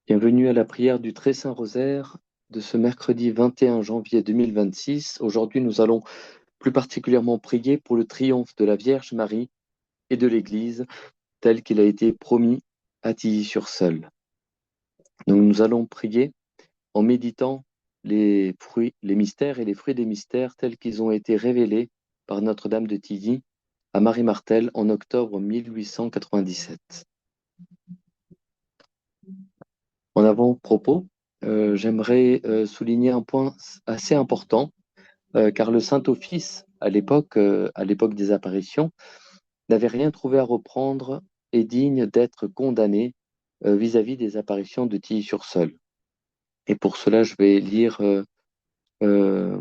Bienvenue à la prière du Très Saint Rosaire de ce mercredi 21 janvier 2026. Aujourd'hui, nous allons plus particulièrement prier pour le triomphe de la Vierge Marie et de l'Église tel qu'il a été promis à Tilly-sur-Seulles. Donc, nous allons prier en méditant les fruits, les mystères et les fruits des mystères tels qu'ils ont été révélés par Notre-Dame de Tilly à Marie Martel en octobre 1897. En avant-propos, j'aimerais souligner un point assez important, car le Saint-Office, à l'époque des apparitions, n'avait rien trouvé à reprendre et digne d'être condamné vis-à-vis des apparitions de Tilly-sur-Seulles. Et pour cela, je vais lire euh,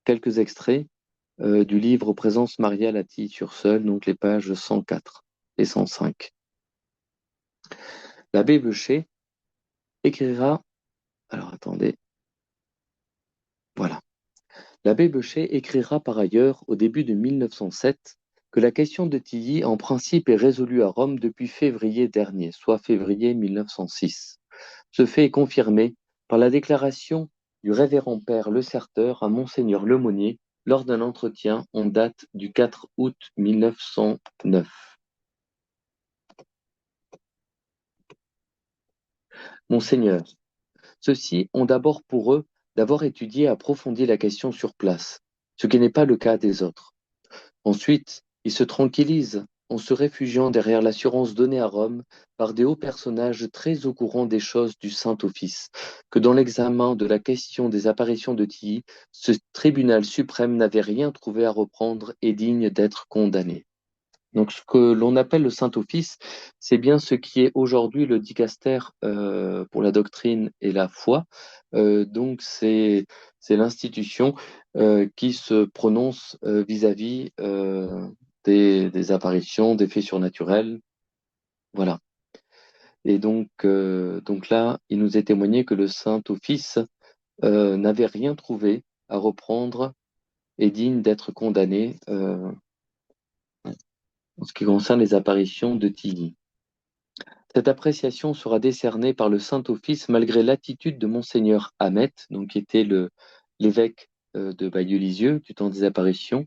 quelques extraits du livre Présence mariale à Tilly-sur-Seulles, donc les pages 104 et 105. L'abbé Beuchet écrira, alors attendez, voilà. L'abbé Beuchet écrira par ailleurs au début de 1907 que la question de Tilly en principe est résolue à Rome depuis février dernier, soit février 1906. Ce fait est confirmé par la déclaration du révérend père Le Certeur à monseigneur Lemonnier lors d'un entretien en date du 4 août 1909. Monseigneur, ceux-ci ont d'abord pour eux d'avoir étudié et approfondi la question sur place, ce qui n'est pas le cas des autres. Ensuite, ils se tranquillisent en se réfugiant derrière l'assurance donnée à Rome par des hauts personnages très au courant des choses du Saint-Office, que dans l'examen de la question des apparitions de Tilly, ce tribunal suprême n'avait rien trouvé à reprendre et digne d'être condamné. Donc, ce que l'on appelle le Saint-Office, c'est bien ce qui est aujourd'hui le dicaster pour la doctrine et la foi. Donc, c'est l'institution qui se prononce vis-à-vis des apparitions, des faits surnaturels. Voilà. Et donc là, il nous est témoigné que le Saint-Office n'avait rien trouvé à reprendre et digne d'être condamné en ce qui concerne les apparitions de Tilly. Cette appréciation sera décernée par le Saint-Office malgré l'attitude de Monseigneur Hamet, donc qui était l'évêque de Bayeux-Lisieux du temps des apparitions,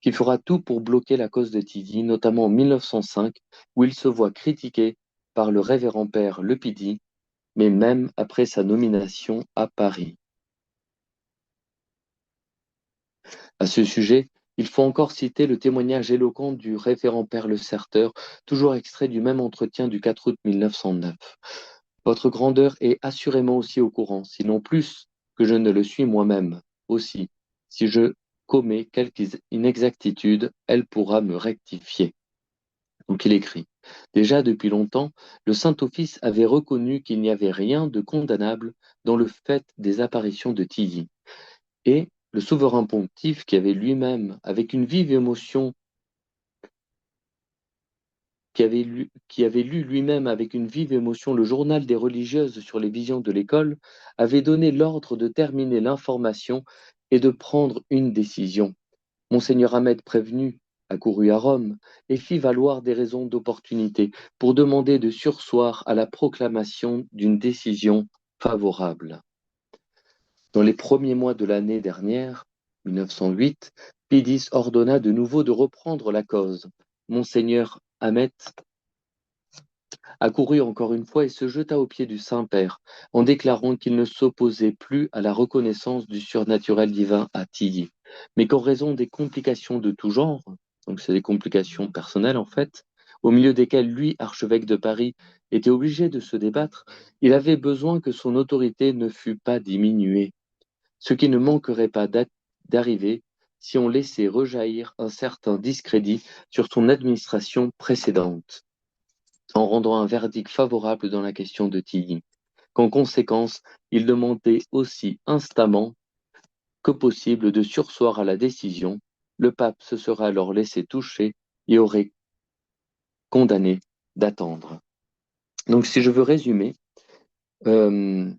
qui fera tout pour bloquer la cause de Tilly, notamment en 1905, où il se voit critiqué par le révérend père Lepidi, mais même après sa nomination à Paris. À ce sujet, il faut encore citer le témoignage éloquent du révérend père Le Certeur, toujours extrait du même entretien du 4 août 1909. Votre grandeur est assurément aussi au courant, sinon plus que je ne le suis moi-même. Aussi, si je commets quelque inexactitude, elle pourra me rectifier. Donc il écrit, déjà depuis longtemps, le Saint-Office avait reconnu qu'il n'y avait rien de condamnable dans le fait des apparitions de Tilly. Et le souverain pontife, avec une vive émotion, qui avait lu lui-même avec une vive émotion le journal des religieuses sur les visions de l'école, avait donné l'ordre de terminer l'information et de prendre une décision. Monseigneur Ahmed, prévenu, accourut à Rome et fit valoir des raisons d'opportunité pour demander de surseoir à la proclamation d'une décision favorable. Dans les premiers mois de l'année dernière, 1908, Pidis ordonna de nouveau de reprendre la cause. Monseigneur Ahmed accourut encore une fois et se jeta aux pieds du Saint-Père, en déclarant qu'il ne s'opposait plus à la reconnaissance du surnaturel divin à Tilly, mais qu'en raison des complications de tout genre, donc c'est des complications personnelles en fait, au milieu desquelles lui, archevêque de Paris, était obligé de se débattre, il avait besoin que son autorité ne fût pas diminuée, ce qui ne manquerait pas d'arriver si on laissait rejaillir un certain discrédit sur son administration précédente en rendant un verdict favorable dans la question de Tilly, qu'en conséquence, il demandait aussi instamment que possible de surseoir à la décision. Le pape se serait alors laissé toucher et aurait condamné d'attendre. Donc si je veux résumer, euh,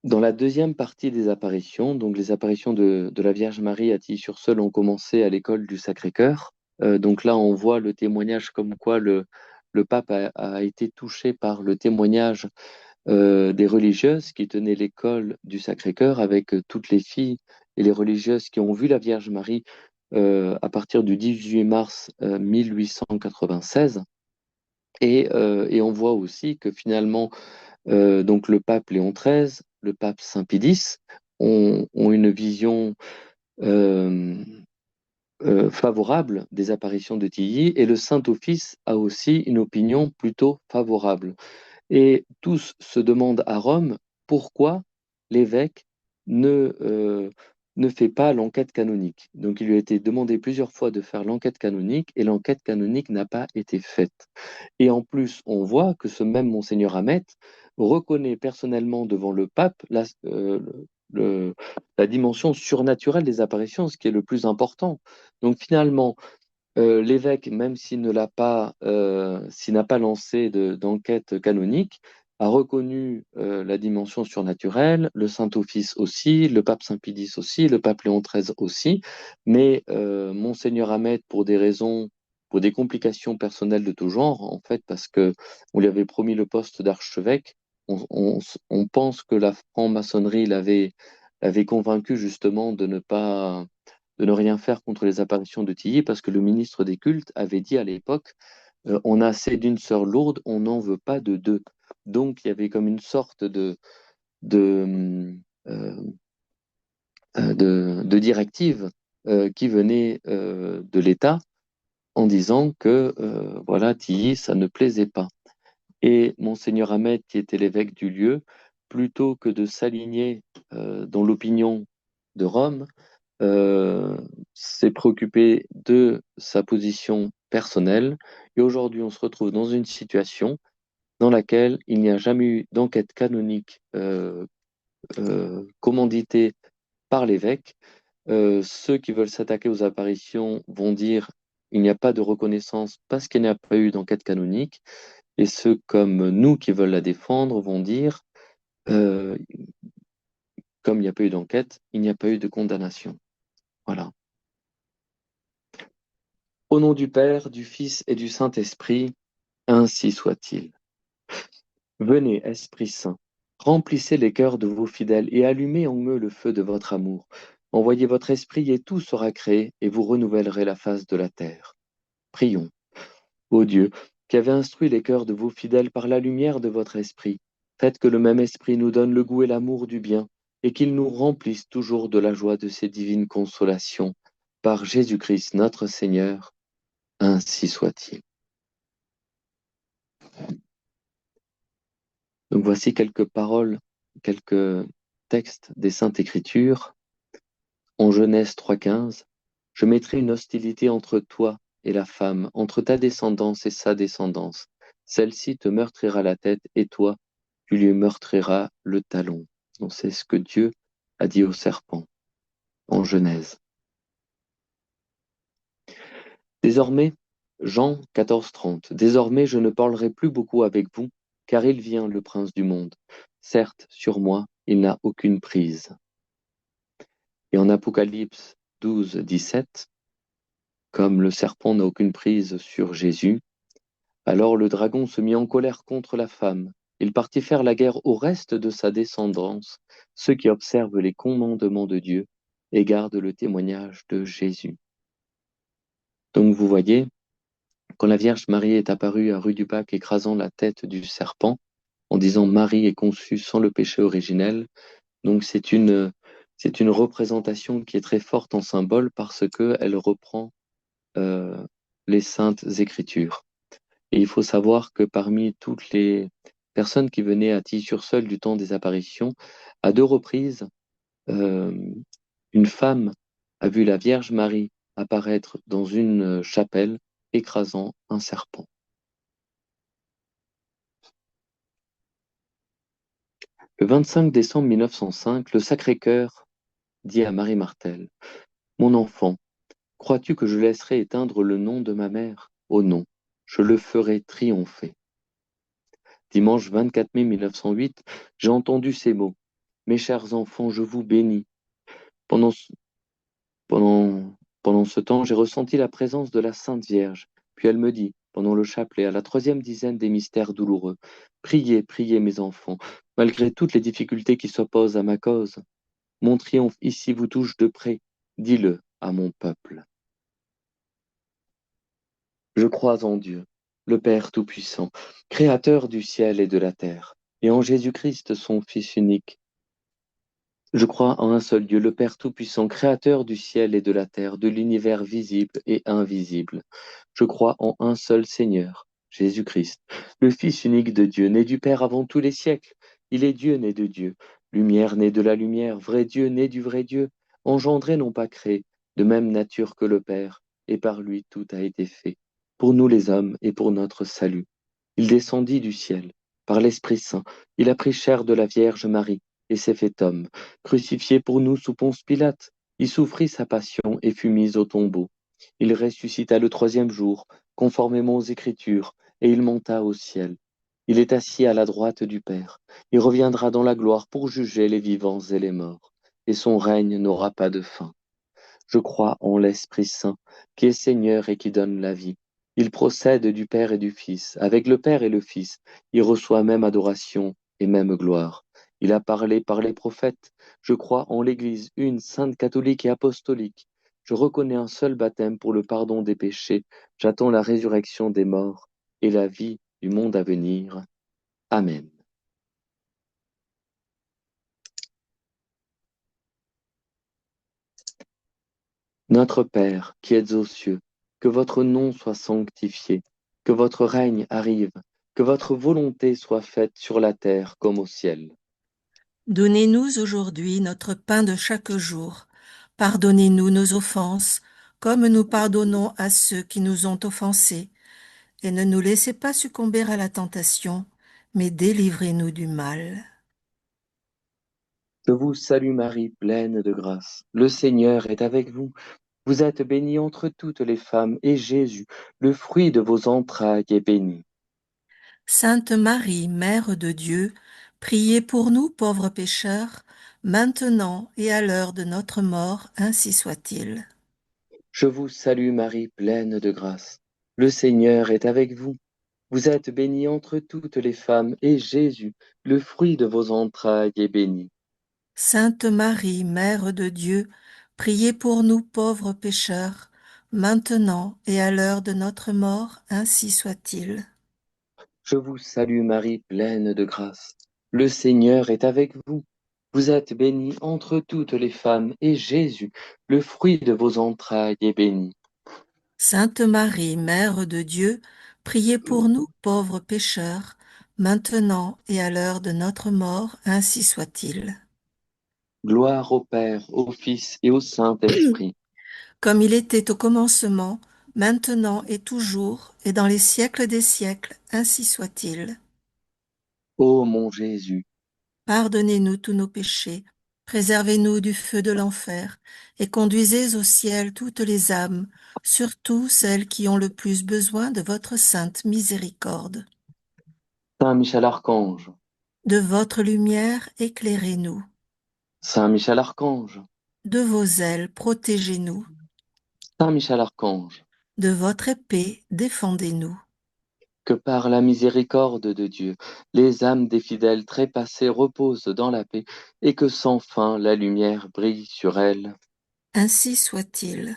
dans la deuxième partie des apparitions, donc les apparitions de la Vierge Marie à Tilly-sur-Seulles ont commencé à l'école du Sacré-Cœur. Donc là, on voit le témoignage comme quoi le le pape a été touché par le témoignage des religieuses qui tenaient l'école du Sacré-Cœur avec toutes les filles et les religieuses qui ont vu la Vierge Marie à partir du 18 mars 1896. Et on voit aussi que finalement, donc le pape Léon XIII, le pape Saint Pie X ont une vision euh, favorable des apparitions de Tilly, et le Saint-Office a aussi une opinion plutôt favorable. Et tous se demandent à Rome pourquoi l'évêque ne fait pas l'enquête canonique. Donc il lui a été demandé plusieurs fois de faire l'enquête canonique et l'enquête canonique n'a pas été faite. Et en plus, on voit que ce même Monseigneur Hamet reconnaît personnellement devant le pape le- la dimension surnaturelle des apparitions, ce qui est le plus important. Donc finalement, l'évêque, même s'il n'a pas lancé d'enquête canonique, a reconnu la dimension surnaturelle, le Saint-Office aussi, le pape Saint Pie X aussi, le pape Léon XIII aussi, mais Monseigneur Ahmed, pour des complications personnelles de tout genre, en fait, parce que on lui avait promis le poste d'archevêque, on pense que la franc-maçonnerie l'avait convaincu justement de ne rien faire contre les apparitions de Tilly, parce que le ministre des Cultes avait dit à l'époque, on a assez d'une sœur lourde, on n'en veut pas de deux. Donc il y avait comme une sorte de, euh, de directive qui venait de l'État en disant que voilà, Tilly, ça ne plaisait pas. Et Monseigneur Ahmed, qui était l'évêque du lieu, plutôt que de s'aligner dans l'opinion de Rome, euh, s'est préoccupé de sa position personnelle. Et aujourd'hui, on se retrouve dans une situation dans laquelle il n'y a jamais eu d'enquête canonique commanditée par l'évêque. Ceux qui veulent s'attaquer aux apparitions vont dire il n'y a pas de reconnaissance parce qu'il n'y a pas eu d'enquête canonique. Et ceux comme nous qui veulent la défendre vont dire euh, comme il n'y a pas eu d'enquête, il n'y a pas eu de condamnation. Voilà. Au nom du Père, du Fils et du Saint-Esprit, ainsi soit-il. Venez, Esprit Saint, remplissez les cœurs de vos fidèles et allumez en eux le feu de votre amour. Envoyez votre esprit et tout sera créé et vous renouvellerez la face de la terre. Prions. Ô Dieu, qui avez instruit les cœurs de vos fidèles par la lumière de votre esprit, faites que le même esprit nous donne le goût et l'amour du bien et qu'il nous remplisse toujours de la joie de ces divines consolations. Par Jésus-Christ notre Seigneur, ainsi soit-il. Donc voici quelques paroles, quelques textes des Saintes Écritures. En Genèse 3,15, je mettrai une hostilité entre toi et la femme, entre ta descendance et sa descendance. Celle-ci te meurtrira la tête et toi, tu lui meurtriras le talon. Donc c'est ce que Dieu a dit au serpent en Genèse. Désormais, Jean 14,30. Désormais, je ne parlerai plus beaucoup avec vous, car il vient le prince du monde. Certes, sur moi, il n'a aucune prise. Et en Apocalypse 12,17, comme le serpent n'a aucune prise sur Jésus, alors le dragon se mit en colère contre la femme. Il partit faire la guerre au reste de sa descendance, ceux qui observent les commandements de Dieu et gardent le témoignage de Jésus. Donc vous voyez, quand la Vierge Marie est apparue à rue du Bac écrasant la tête du serpent, en disant Marie est conçue sans le péché originel, donc c'est une représentation qui est très forte en symbole parce qu'elle reprend euh, les saintes écritures. Et il faut savoir que parmi toutes les personnes qui venaient à Tilly-sur-Seul du temps des apparitions, à deux reprises, euh, une femme a vu la Vierge Marie apparaître dans une chapelle écrasant un serpent. Le 25 décembre 1905, le Sacré-Cœur dit à Marie Martel, mon enfant, crois-tu que je laisserai éteindre le nom de ma mère? Oh non, je le ferai triompher. Dimanche 24 mai 1908, j'ai entendu ces mots. Mes chers enfants, je vous bénis. Pendant, ce- pendant, pendant ce temps, j'ai ressenti la présence de la Sainte Vierge. Puis elle me dit, pendant le chapelet, à la troisième dizaine des mystères douloureux. Priez, priez, mes enfants, malgré toutes les difficultés qui s'opposent à ma cause. Mon triomphe ici vous touche de près. Dis-le à mon peuple. Je crois en Dieu, le Père Tout-Puissant, Créateur du ciel et de la terre, et en Jésus-Christ, son Fils unique. Je crois en un seul Dieu, le Père Tout-Puissant, Créateur du ciel et de la terre, de l'univers visible et invisible. Je crois en un seul Seigneur, Jésus-Christ, le Fils unique de Dieu, né du Père avant tous les siècles. Il est Dieu né de Dieu, lumière né de la lumière, vrai Dieu né du vrai Dieu, engendré non pas créé, de même nature que le Père, et par lui tout a été fait, pour nous les hommes et pour notre salut. Il descendit du ciel, par l'Esprit Saint, il a pris chair de la Vierge Marie, et s'est fait homme, crucifié pour nous sous Ponce Pilate. Il souffrit sa passion et fut mis au tombeau. Il ressuscita le troisième jour, conformément aux Écritures, et il monta au ciel. Il est assis à la droite du Père. Il reviendra dans la gloire pour juger les vivants et les morts, et son règne n'aura pas de fin. Je crois en l'Esprit Saint, qui est Seigneur et qui donne la vie. Il procède du Père et du Fils. Avec le Père et le Fils, il reçoit même adoration et même gloire. Il a parlé par les prophètes. Je crois en l'Église une, sainte, catholique et apostolique. Je reconnais un seul baptême pour le pardon des péchés. J'attends la résurrection des morts et la vie du monde à venir. Amen. Notre Père, qui êtes aux cieux, que votre nom soit sanctifié, que votre règne arrive, que votre volonté soit faite sur la terre comme au ciel. Donnez-nous aujourd'hui notre pain de chaque jour. Pardonnez-nous nos offenses, comme nous pardonnons à ceux qui nous ont offensés. Et ne nous laissez pas succomber à la tentation, mais délivrez-nous du mal. Je vous salue Marie, pleine de grâce. Le Seigneur est avec vous. Vous êtes bénie entre toutes les femmes, et Jésus, le fruit de vos entrailles, est béni. Sainte Marie, Mère de Dieu, priez pour nous pauvres pécheurs, maintenant et à l'heure de notre mort, ainsi soit-il. Je vous salue Marie, pleine de grâce. Le Seigneur est avec vous. Vous êtes bénie entre toutes les femmes, et Jésus, le fruit de vos entrailles, est béni. Sainte Marie, Mère de Dieu, priez pour nous pauvres pécheurs, maintenant et à l'heure de notre mort, ainsi soit-il. Je vous salue Marie, pleine de grâce. Le Seigneur est avec vous. Vous êtes bénie entre toutes les femmes, et Jésus, le fruit de vos entrailles, est béni. Sainte Marie, Mère de Dieu, priez pour nous pauvres pécheurs, maintenant et à l'heure de notre mort, ainsi soit-il. Gloire au Père, au Fils et au Saint-Esprit. Comme il était au commencement, maintenant et toujours, et dans les siècles des siècles, ainsi soit-il. Ô mon Jésus, Pardonnez-nous tous nos péchés, préservez-nous du feu de l'enfer, et conduisez au ciel toutes les âmes, surtout celles qui ont le plus besoin de votre sainte miséricorde. Saint Michel Archange, De votre lumière, éclairez-nous. Saint Michel Archange, De vos ailes, protégez-nous. Saint Michel Archange, De votre épée, défendez-nous. que par la miséricorde de Dieu, les âmes des fidèles trépassés reposent dans la paix, et que sans fin la lumière brille sur elles. Ainsi soit-il.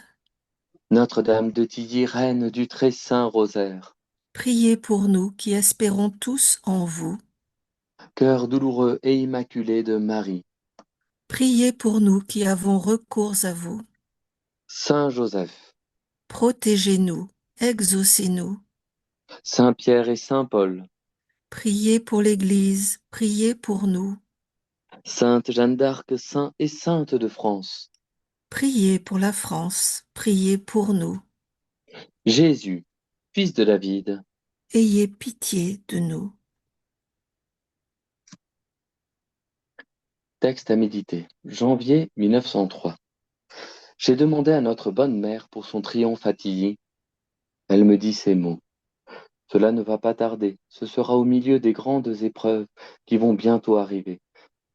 Notre-Dame de Tilly, reine du très saint rosaire, Priez pour nous qui espérons tous en vous. cœur douloureux et immaculé de Marie, Priez pour nous qui avons recours à vous. Saint Joseph, Protégez-nous, exaucez-nous. Saint Pierre et Saint Paul, Priez pour l'Église, priez pour nous. Sainte Jeanne d'Arc, saint et sainte de France, Priez pour la France, priez pour nous. Jésus, fils de David. Ayez pitié de nous. Texte à méditer. Janvier 1903. J'ai demandé à notre bonne mère pour son triomphe à Tilly. Elle me dit ces mots. Cela ne va pas tarder. Ce sera au milieu des grandes épreuves qui vont bientôt arriver.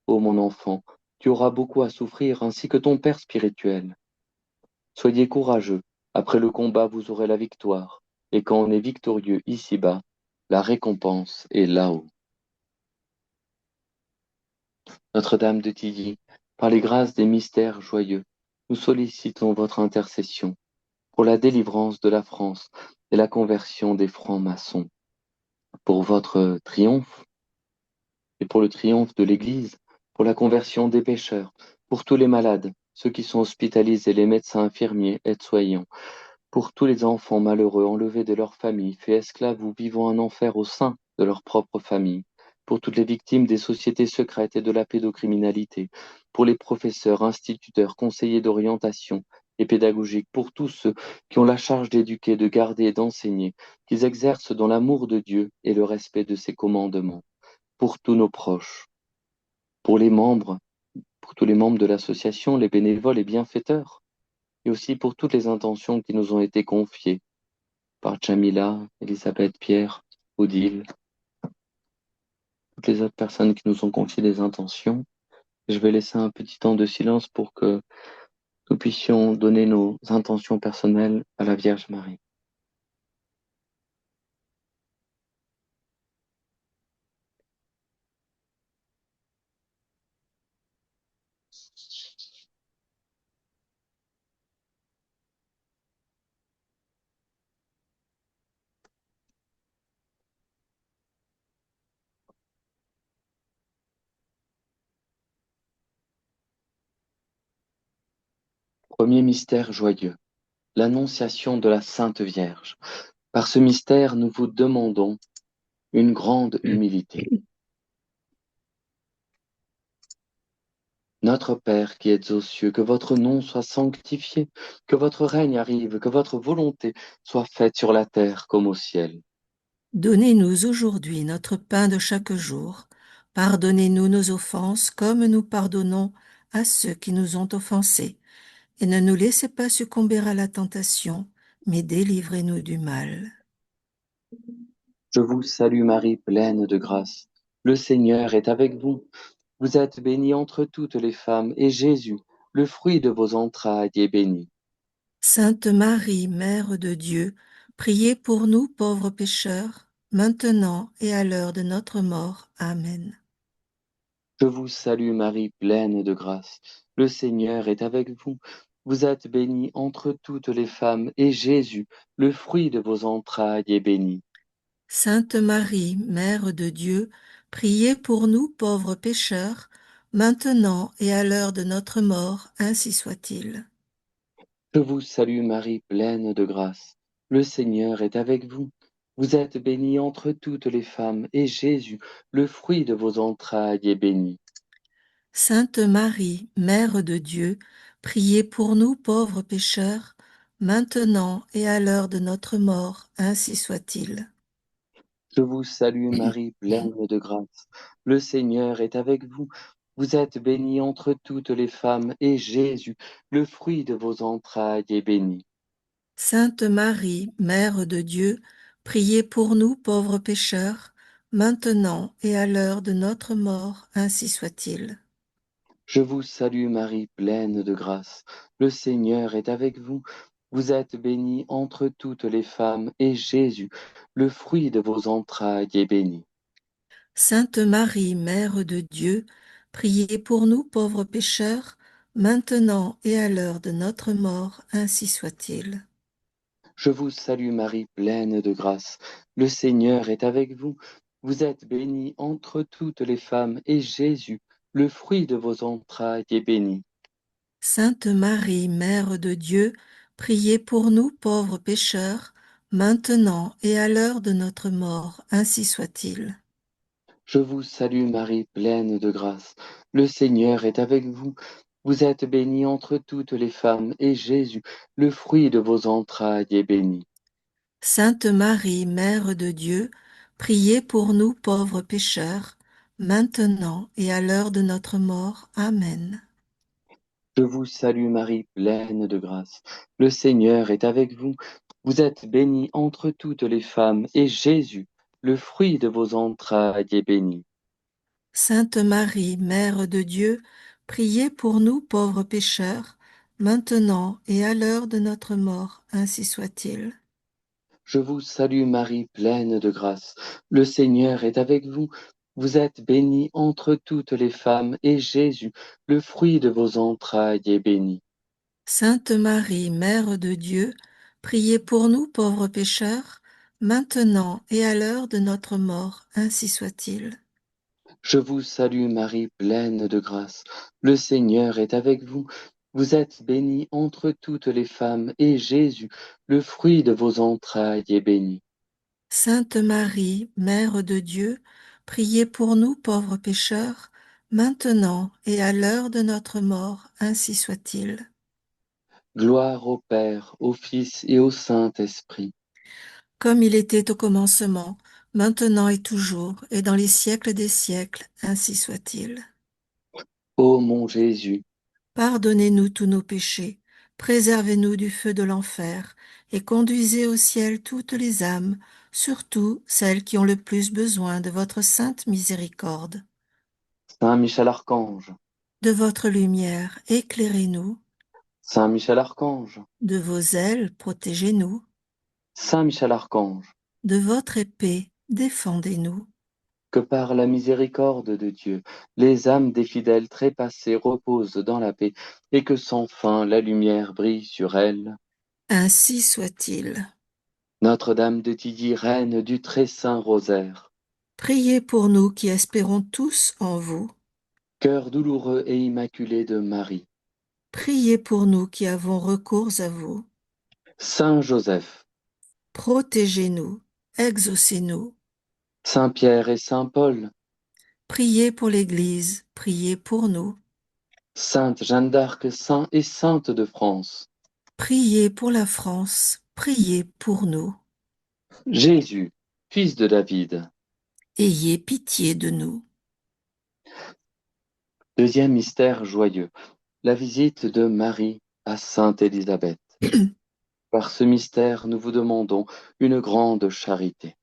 Ô mon enfant, tu auras beaucoup à souffrir, ainsi que ton père spirituel. Soyez courageux. Après le combat, vous aurez la victoire. et quand on est victorieux ici-bas, la récompense est là-haut. Notre-Dame de Tilly, par les grâces des mystères joyeux, nous sollicitons votre intercession pour la délivrance de la France et la conversion des francs-maçons, pour votre triomphe et pour le triomphe de l'Église, pour la conversion des pécheurs, pour tous les malades, ceux qui sont hospitalisés, les médecins, infirmiers, aides-soignants, pour tous les enfants malheureux enlevés de leur famille, faits esclaves ou vivant un enfer au sein de leur propre famille, pour toutes les victimes des sociétés secrètes et de la pédocriminalité, pour les professeurs, instituteurs, conseillers d'orientation et pédagogiques, pour tous ceux qui ont la charge d'éduquer, de garder et d'enseigner, qu'ils exercent dans l'amour de Dieu et le respect de ses commandements, pour tous nos proches, pour les membres, pour tous les membres de l'association, les bénévoles et bienfaiteurs, et aussi pour toutes les intentions qui nous ont été confiées par Jamila, Elisabeth, Pierre, Odile, toutes les autres personnes qui nous ont confié des intentions. Je vais laisser un petit temps de silence pour que nous puissions donner nos intentions personnelles à la Vierge Marie. Premier mystère joyeux, l'Annonciation de la Sainte Vierge. Par ce mystère, nous vous demandons une grande humilité. Notre Père qui êtes aux cieux, que votre nom soit sanctifié, que votre règne arrive, que votre volonté soit faite sur la terre comme au ciel. Donnez-nous aujourd'hui notre pain de chaque jour. Pardonnez-nous nos offenses comme nous pardonnons à ceux qui nous ont offensés. Et ne nous laissez pas succomber à la tentation, mais délivrez-nous du mal. Je vous salue Marie, pleine de grâce. Le Seigneur est avec vous. Vous êtes bénie entre toutes les femmes, et Jésus, le fruit de vos entrailles, est béni. Sainte Marie, Mère de Dieu, priez pour nous pauvres pécheurs, maintenant et à l'heure de notre mort. Amen. Je vous salue Marie, pleine de grâce. Le Seigneur est avec vous. Vous êtes bénie entre toutes les femmes, et Jésus, le fruit de vos entrailles, est béni. Sainte Marie, Mère de Dieu, priez pour nous pauvres pécheurs, maintenant et à l'heure de notre mort, ainsi soit-il. Je vous salue Marie, pleine de grâce. Le Seigneur est avec vous. Vous êtes bénie entre toutes les femmes, et Jésus, le fruit de vos entrailles, est béni. Sainte Marie, Mère de Dieu, priez pour nous pauvres pécheurs, maintenant et à l'heure de notre mort, ainsi soit-il. Je vous salue Marie, pleine de grâce. Le Seigneur est avec vous. Vous êtes bénie entre toutes les femmes, et Jésus, le fruit de vos entrailles, est béni. Sainte Marie, Mère de Dieu, priez pour nous pauvres pécheurs, maintenant et à l'heure de notre mort, ainsi soit-il. Je vous salue Marie, pleine de grâce. Le Seigneur est avec vous. Vous êtes bénie entre toutes les femmes, et Jésus, le fruit de vos entrailles, est béni. Sainte Marie, Mère de Dieu, priez pour nous pauvres pécheurs, maintenant et à l'heure de notre mort, ainsi soit-il. Je vous salue Marie, pleine de grâce. Le Seigneur est avec vous. Vous êtes bénie entre toutes les femmes, et Jésus, le fruit de vos entrailles, est béni. Sainte Marie, Mère de Dieu, priez pour nous pauvres pécheurs, maintenant et à l'heure de notre mort, ainsi soit-il. Je vous salue Marie, pleine de grâce. Le Seigneur est avec vous. Vous êtes bénie entre toutes les femmes, et Jésus, le fruit de vos entrailles, est béni. Sainte Marie, Mère de Dieu, priez pour nous pauvres pécheurs, maintenant et à l'heure de notre mort. Amen. Je vous salue Marie, pleine de grâce. Le Seigneur est avec vous. Vous êtes bénie entre toutes les femmes, et Jésus, le fruit de vos entrailles, est béni. Sainte Marie, Mère de Dieu, priez pour nous pauvres pécheurs, maintenant et à l'heure de notre mort. Ainsi soit-il. Je vous salue Marie, pleine de grâce. Le Seigneur est avec vous. Vous êtes bénie entre toutes les femmes, et Jésus, le fruit de vos entrailles, est béni. Sainte Marie, Mère de Dieu, priez pour nous pauvres pécheurs, maintenant et à l'heure de notre mort, ainsi soit-il. Je vous salue Marie, pleine de grâce. Le Seigneur est avec vous. Vous êtes bénie entre toutes les femmes, et Jésus, le fruit de vos entrailles, est béni. Sainte Marie, Mère de Dieu, priez pour nous pauvres pécheurs, maintenant et à l'heure de notre mort, ainsi soit-il. Gloire au Père, au Fils et au Saint-Esprit. Comme il était au commencement, maintenant et toujours, et dans les siècles des siècles, ainsi soit-il. Ô mon Jésus, Pardonnez-nous tous nos péchés, préservez-nous du feu de l'enfer, et conduisez au ciel toutes les âmes, surtout celles qui ont le plus besoin de votre sainte miséricorde. Saint Michel Archange, De votre lumière, éclairez-nous, Saint Michel Archange, de vos ailes, protégez-nous, Saint Michel Archange, de votre épée, défendez-nous. que par la miséricorde de Dieu, les âmes des fidèles trépassés reposent dans la paix, et que sans fin la lumière brille sur elles. Ainsi soit-il. Notre-Dame de Tilly, reine du très saint rosaire, Priez pour nous qui espérons tous en vous. cœur douloureux et immaculé de Marie, Priez pour nous qui avons recours à vous. Saint Joseph, Protégez-nous, exaucez-nous. Saint Pierre et Saint Paul, Priez pour l'Église, priez pour nous. Sainte Jeanne d'Arc, saint et sainte de France, Priez pour la France, priez pour nous. Jésus, fils de David. Ayez pitié de nous. Deuxième mystère joyeux, la visite de Marie à Sainte Élisabeth. Par ce mystère, nous vous demandons une grande charité.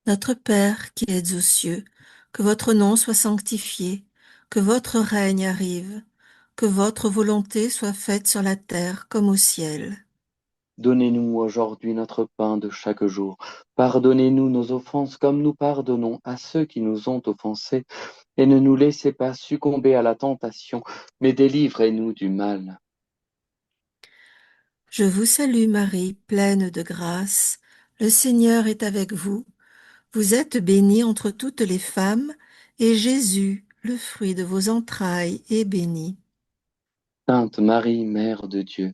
Notre Père qui êtes aux cieux, que votre nom soit sanctifié, que votre règne arrive, que votre volonté soit faite sur la terre comme au ciel. Donnez-nous aujourd'hui notre pain de chaque jour. Pardonnez-nous nos offenses comme nous pardonnons à ceux qui nous ont offensés. Et ne nous laissez pas succomber à la tentation, mais délivrez-nous du mal. Je vous salue Marie, pleine de grâce. Le Seigneur est avec vous. Vous êtes bénie entre toutes les femmes, et Jésus, le fruit de vos entrailles, est béni. Sainte Marie, Mère de Dieu,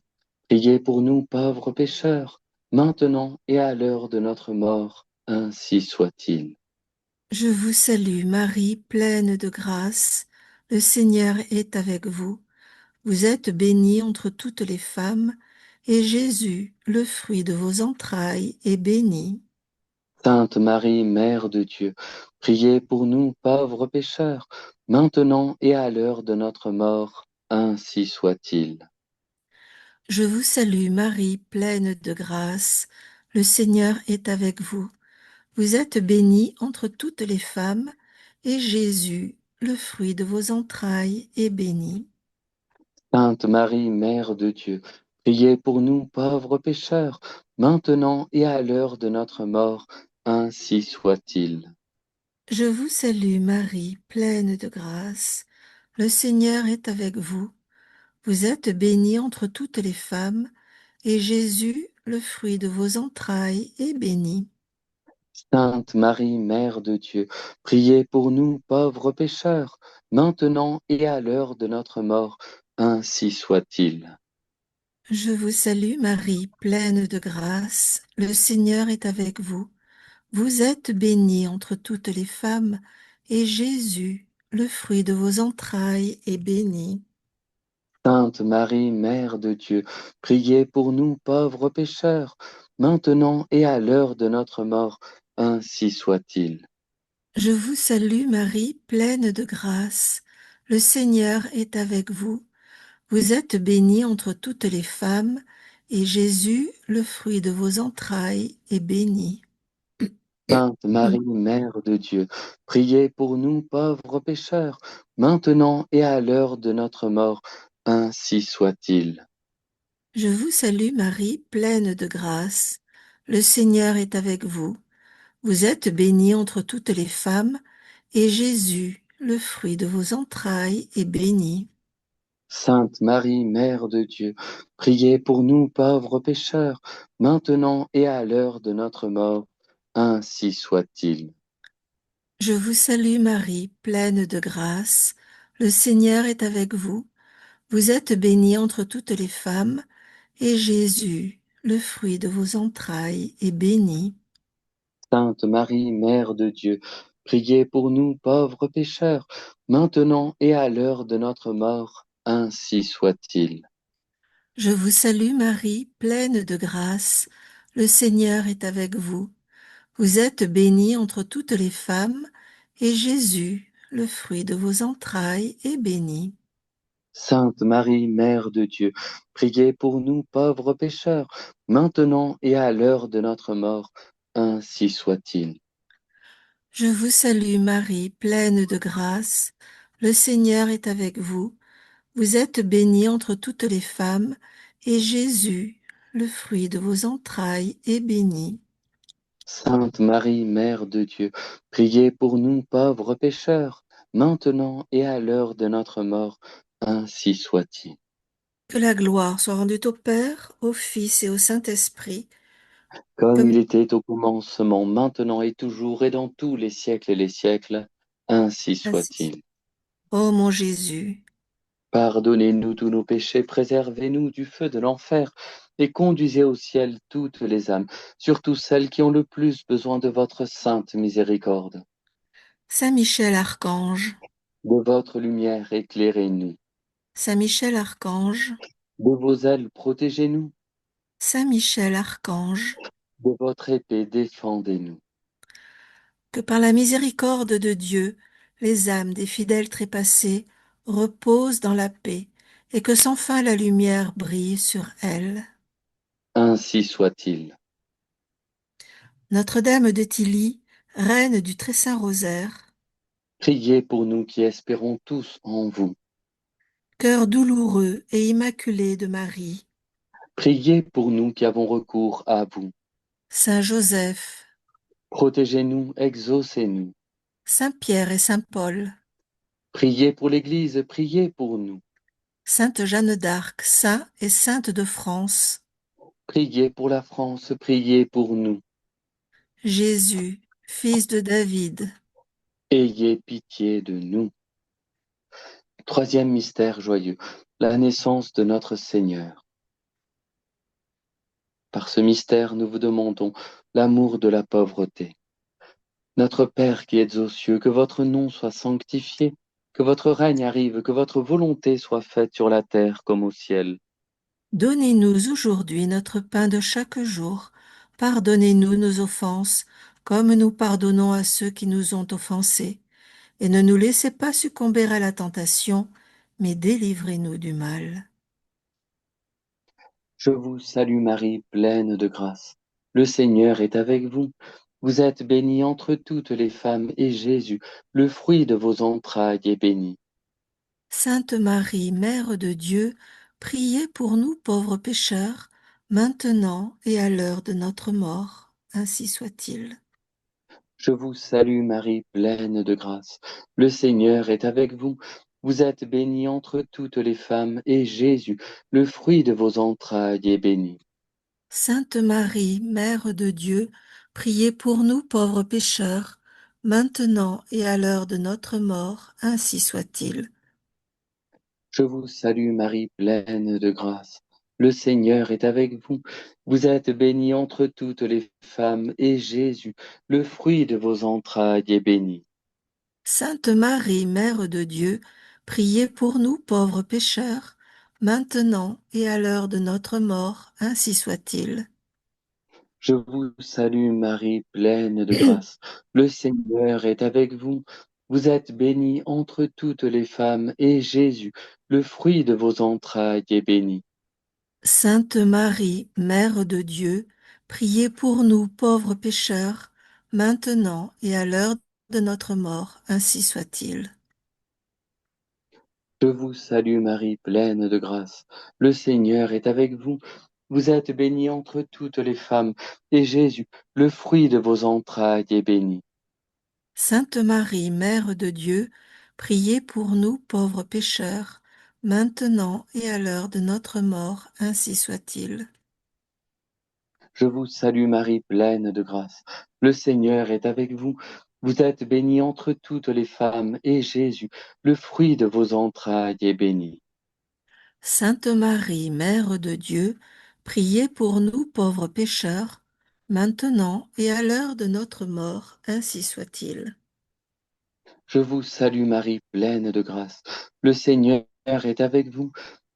priez pour nous pauvres pécheurs, maintenant et à l'heure de notre mort. Ainsi soit-il. Je vous salue Marie, pleine de grâce. Le Seigneur est avec vous. Vous êtes bénie entre toutes les femmes, et Jésus, le fruit de vos entrailles, est béni. Sainte Marie, Mère de Dieu, priez pour nous pauvres pécheurs, maintenant et à l'heure de notre mort. Ainsi soit-il. Je vous salue Marie, pleine de grâce. Le Seigneur est avec vous. Vous êtes bénie entre toutes les femmes, et Jésus, le fruit de vos entrailles, est béni. Sainte Marie, Mère de Dieu, priez pour nous pauvres pécheurs, maintenant et à l'heure de notre mort. Ainsi soit-il. Je vous salue Marie, pleine de grâce. Le Seigneur est avec vous. Vous êtes bénie entre toutes les femmes, et Jésus, le fruit de vos entrailles, est béni. Sainte Marie, Mère de Dieu, priez pour nous pauvres pécheurs, maintenant et à l'heure de notre mort. Ainsi soit-il. Je vous salue Marie, pleine de grâce. Le Seigneur est avec vous. Vous êtes bénie entre toutes les femmes, et Jésus, le fruit de vos entrailles, est béni. Sainte Marie, Mère de Dieu, priez pour nous pauvres pécheurs, maintenant et à l'heure de notre mort. Ainsi soit-il. Je vous salue Marie, pleine de grâce. Le Seigneur est avec vous. Vous êtes bénie entre toutes les femmes, et Jésus, le fruit de vos entrailles, est béni. Sainte Marie, Mère de Dieu, priez pour nous pauvres pécheurs, maintenant et à l'heure de notre mort. Ainsi soit-il. Je vous salue Marie, pleine de grâce. Le Seigneur est avec vous. Vous êtes bénie entre toutes les femmes, et Jésus, le fruit de vos entrailles, est béni. Sainte Marie, Mère de Dieu, priez pour nous pauvres pécheurs, maintenant et à l'heure de notre mort. Ainsi soit-il. Je vous salue Marie, pleine de grâce. Le Seigneur est avec vous. Vous êtes bénie entre toutes les femmes, et Jésus, le fruit de vos entrailles, est béni. Sainte Marie, Mère de Dieu, priez pour nous pauvres pécheurs, maintenant et à l'heure de notre mort. Ainsi soit-il. Je vous salue Marie, pleine de grâce. Le Seigneur est avec vous. Vous êtes bénie entre toutes les femmes, et Jésus, le fruit de vos entrailles, est béni. Sainte Marie, Mère de Dieu, priez pour nous pauvres pécheurs, maintenant et à l'heure de notre mort. Ainsi soit-il. Je vous salue Marie, pleine de grâce. Le Seigneur est avec vous. Vous êtes bénie entre toutes les femmes, et Jésus, le fruit de vos entrailles, est béni. Sainte Marie, Mère de Dieu, priez pour nous pauvres pécheurs, maintenant et à l'heure de notre mort. Ainsi soit-il. Que la gloire soit rendue au Père, au Fils et au Saint-Esprit, Comme il comme était au commencement, maintenant et toujours et dans tous les siècles et les siècles. Ainsi ainsi. soit-il. Ô mon Jésus, Pardonnez-nous tous nos péchés, préservez-nous du feu de l'enfer, et conduisez au ciel toutes les âmes, surtout celles qui ont le plus besoin de votre sainte miséricorde. Saint Michel Archange, De votre lumière, éclairez-nous. Saint Michel Archange, De vos ailes, protégez-nous. Saint Michel Archange, De votre épée, défendez-nous. que par la miséricorde de Dieu, les âmes des fidèles trépassés reposent dans la paix, et que sans fin la lumière brille sur elles. Ainsi soit-il. Notre-Dame de Tilly, reine du Très Saint Rosaire, Priez pour nous qui espérons tous en vous. cœur douloureux et immaculé de Marie, Priez pour nous qui avons recours à vous. Saint Joseph, Protégez-nous, exaucez-nous. Saint Pierre et Saint Paul, Priez pour l'Église, priez pour nous. Sainte Jeanne d'Arc, saint et sainte de France, Priez pour la France, priez pour nous. Jésus, fils de David, Ayez pitié de nous. Troisième mystère joyeux, la naissance de notre Seigneur. Par ce mystère, nous vous demandons l'amour de la pauvreté. Notre Père qui êtes aux cieux, que votre nom soit sanctifié, que votre règne arrive, que votre volonté soit faite sur la terre comme au ciel. donnez-nous aujourd'hui notre pain de chaque jour. Pardonnez-nous nos offenses, comme nous pardonnons à ceux qui nous ont offensés. Et ne nous laissez pas succomber à la tentation, mais délivrez-nous du mal. Je vous salue Marie, pleine de grâce. Le Seigneur est avec vous. Vous êtes bénie entre toutes les femmes, et Jésus, le fruit de vos entrailles, est béni. Sainte Marie, Mère de Dieu, priez pour nous pauvres pécheurs, maintenant et à l'heure de notre mort. Ainsi soit-il. Je vous salue Marie, pleine de grâce. Le Seigneur est avec vous. Vous êtes bénie entre toutes les femmes, et Jésus, le fruit de vos entrailles, est béni. Sainte Marie, Mère de Dieu, priez pour nous pauvres pécheurs, maintenant et à l'heure de notre mort. Ainsi soit-il. Je vous salue Marie, pleine de grâce. Le Seigneur est avec vous. Vous êtes bénie entre toutes les femmes, et Jésus, le fruit de vos entrailles, est béni. Sainte Marie, Mère de Dieu, priez pour nous pauvres pécheurs, maintenant et à l'heure de notre mort. Ainsi soit-il. Je vous salue Marie, pleine de grâce. Le Seigneur est avec vous. Vous êtes bénie entre toutes les femmes, et Jésus, le fruit de vos entrailles, est béni. Sainte Marie, Mère de Dieu, priez pour nous pauvres pécheurs, maintenant et à l'heure de notre mort. Ainsi soit-il. Je vous salue Marie, pleine de grâce. Le Seigneur est avec vous. vous êtes bénie entre toutes les femmes, et Jésus, le fruit de vos entrailles, est béni. Sainte Marie, Mère de Dieu, priez pour nous pauvres pécheurs, maintenant et à l'heure de notre mort, ainsi soit-il. Je vous salue Marie, pleine de grâce. Le Seigneur est avec vous. Vous êtes bénie entre toutes les femmes, et Jésus, le fruit de vos entrailles, est béni. Sainte Marie, Mère de Dieu, priez pour nous pauvres pécheurs, maintenant et à l'heure de notre mort, ainsi soit-il. Je vous salue Marie, pleine de grâce. Le Seigneur est avec vous.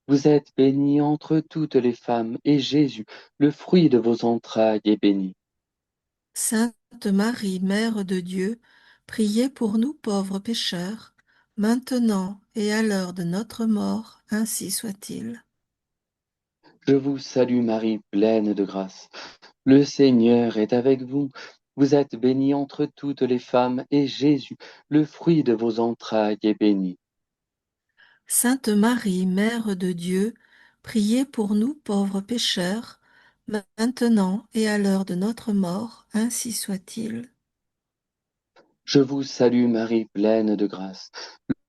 Vous êtes bénie entre toutes les femmes, et Jésus, le fruit de vos entrailles, est béni. Sainte Marie, Mère de Dieu, priez pour nous pauvres pécheurs, maintenant et à l'heure de notre mort, ainsi soit-il. Je vous salue Marie, pleine de grâce. Le Seigneur est avec vous. Vous êtes bénie entre toutes les femmes, et Jésus, le fruit de vos entrailles, est béni. Sainte Marie, Mère de Dieu, priez pour nous pauvres pécheurs, maintenant et à l'heure de notre mort, ainsi soit-il. Je vous salue Marie, pleine de grâce.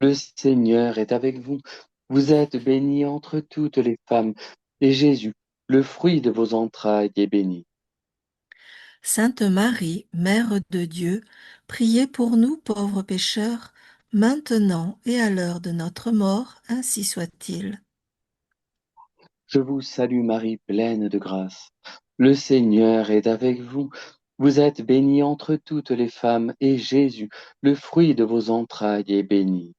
Le Seigneur est avec vous. Vous êtes bénie entre toutes les femmes, et Jésus, le fruit de vos entrailles, est béni. Sainte Marie, Mère de Dieu, priez pour nous pauvres pécheurs, maintenant et à l'heure de notre mort, ainsi soit-il. Je vous salue Marie, pleine de grâce. Le Seigneur est avec vous. Vous êtes bénie entre toutes les femmes, et Jésus, le fruit de vos entrailles, est béni.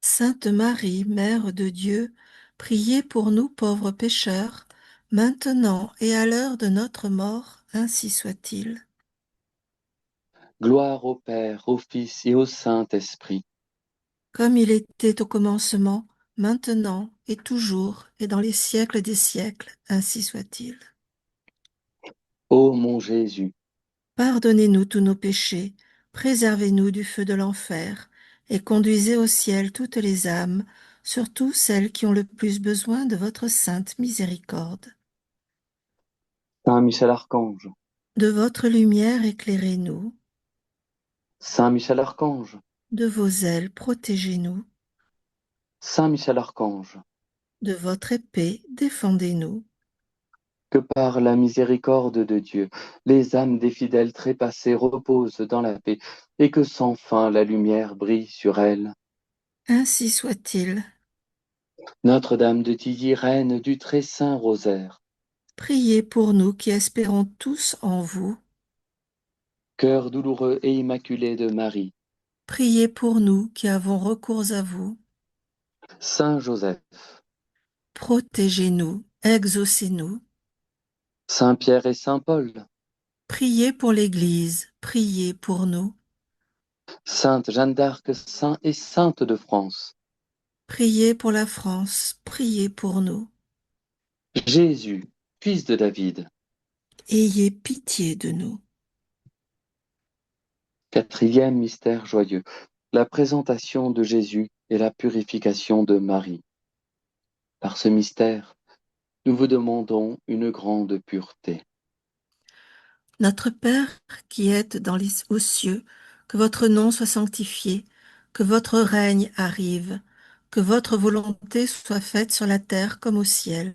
Sainte Marie, Mère de Dieu, priez pour nous pauvres pécheurs, maintenant et à l'heure de notre mort, ainsi soit-il. Gloire au Père, au Fils et au Saint-Esprit. Comme il était au commencement, maintenant et toujours et dans les siècles des siècles, ainsi soit-il. Ô mon Jésus, Pardonnez-nous tous nos péchés, préservez-nous du feu de l'enfer, et conduisez au ciel toutes les âmes, surtout celles qui ont le plus besoin de votre sainte miséricorde. Saint Michel Archange, De votre lumière éclairez-nous, Saint Michel Archange, de vos ailes protégez-nous, Saint Michel Archange, de votre épée défendez-nous. que par la miséricorde de Dieu, les âmes des fidèles trépassés reposent dans la paix, et que sans fin la lumière brille sur elles. Ainsi soit-il. Notre-Dame de Tilly, reine du très saint rosaire, Priez pour nous qui espérons tous en vous. cœur douloureux et immaculé de Marie, Priez pour nous qui avons recours à vous. Saint Joseph, Protégez-nous, exaucez-nous. Saint Pierre et Saint Paul, Priez pour l'Église, priez pour nous. Sainte Jeanne d'Arc, Saint et Sainte de France, Priez pour la France, priez pour nous. Jésus, fils de David. Ayez pitié de nous. Quatrième mystère joyeux, la présentation de Jésus et la purification de Marie. Par ce mystère, nous vous demandons une grande pureté. Notre Père qui êtes aux cieux, que votre nom soit sanctifié, que votre règne arrive, que votre volonté soit faite sur la terre comme au ciel.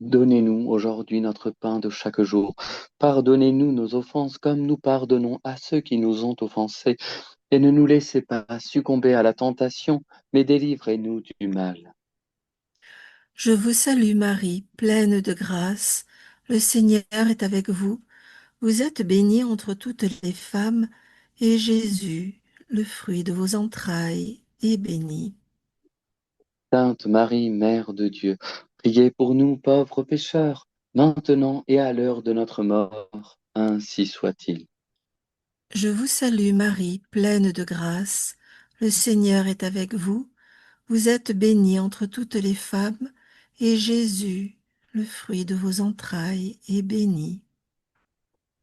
Donnez-nous aujourd'hui notre pain de chaque jour. Pardonnez-nous nos offenses comme nous pardonnons à ceux qui nous ont offensés. Et ne nous laissez pas succomber à la tentation, mais délivrez-nous du mal. Je vous salue Marie, pleine de grâce. Le Seigneur est avec vous. Vous êtes bénie entre toutes les femmes, et Jésus, le fruit de vos entrailles, est béni. Sainte Marie, Mère de Dieu, priez pour nous pauvres pécheurs, maintenant et à l'heure de notre mort. Ainsi soit-il. Je vous salue Marie, pleine de grâce. Le Seigneur est avec vous. Vous êtes bénie entre toutes les femmes, et Jésus, le fruit de vos entrailles, est béni.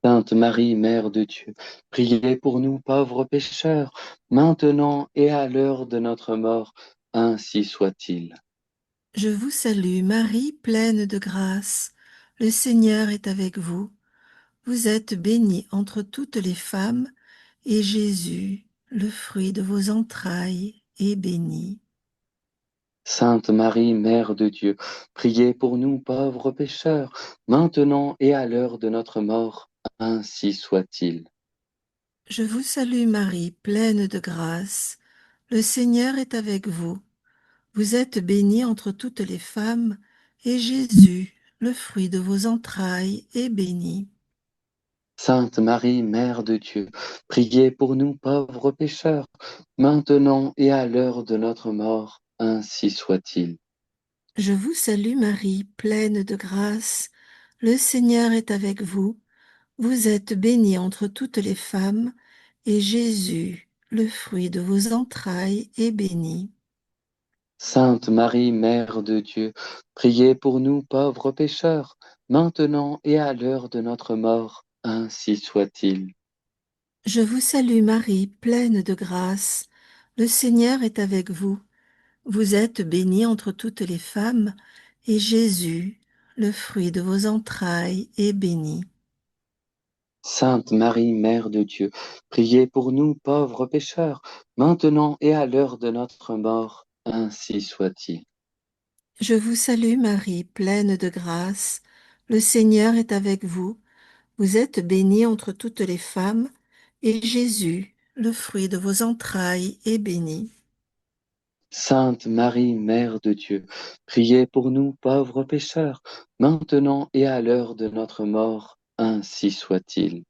Sainte Marie, Mère de Dieu, priez pour nous pauvres pécheurs, maintenant et à l'heure de notre mort. Ainsi soit-il. Je vous salue, Marie, pleine de grâce. Le Seigneur est avec vous. Vous êtes bénie entre toutes les femmes, et Jésus, le fruit de vos entrailles, est béni. Sainte Marie, Mère de Dieu, priez pour nous pauvres pécheurs, maintenant et à l'heure de notre mort. Ainsi soit-il. Je vous salue, Marie, pleine de grâce. Le Seigneur est avec vous. Vous êtes bénie entre toutes les femmes, et Jésus, le fruit de vos entrailles, est béni. Sainte Marie, Mère de Dieu, priez pour nous pauvres pécheurs, maintenant et à l'heure de notre mort. Ainsi soit-il. Je vous salue, Marie, pleine de grâce. Le Seigneur est avec vous. Vous êtes bénie entre toutes les femmes, et Jésus, le fruit de vos entrailles, est béni. Sainte Marie, Mère de Dieu, priez pour nous pauvres pécheurs, maintenant et à l'heure de notre mort. Ainsi soit-il. Je vous salue, Marie, pleine de grâce. Le Seigneur est avec vous. Vous êtes bénie entre toutes les femmes, et Jésus, le fruit de vos entrailles, est béni. Sainte Marie, Mère de Dieu, priez pour nous pauvres pécheurs, maintenant et à l'heure de notre mort. Ainsi soit-il. Je vous salue, Marie, pleine de grâce. Le Seigneur est avec vous. Vous êtes bénie entre toutes les femmes, et Jésus, le fruit de vos entrailles, est béni. Sainte Marie, Mère de Dieu, priez pour nous pauvres pécheurs, maintenant et à l'heure de notre mort. Ainsi soit-il.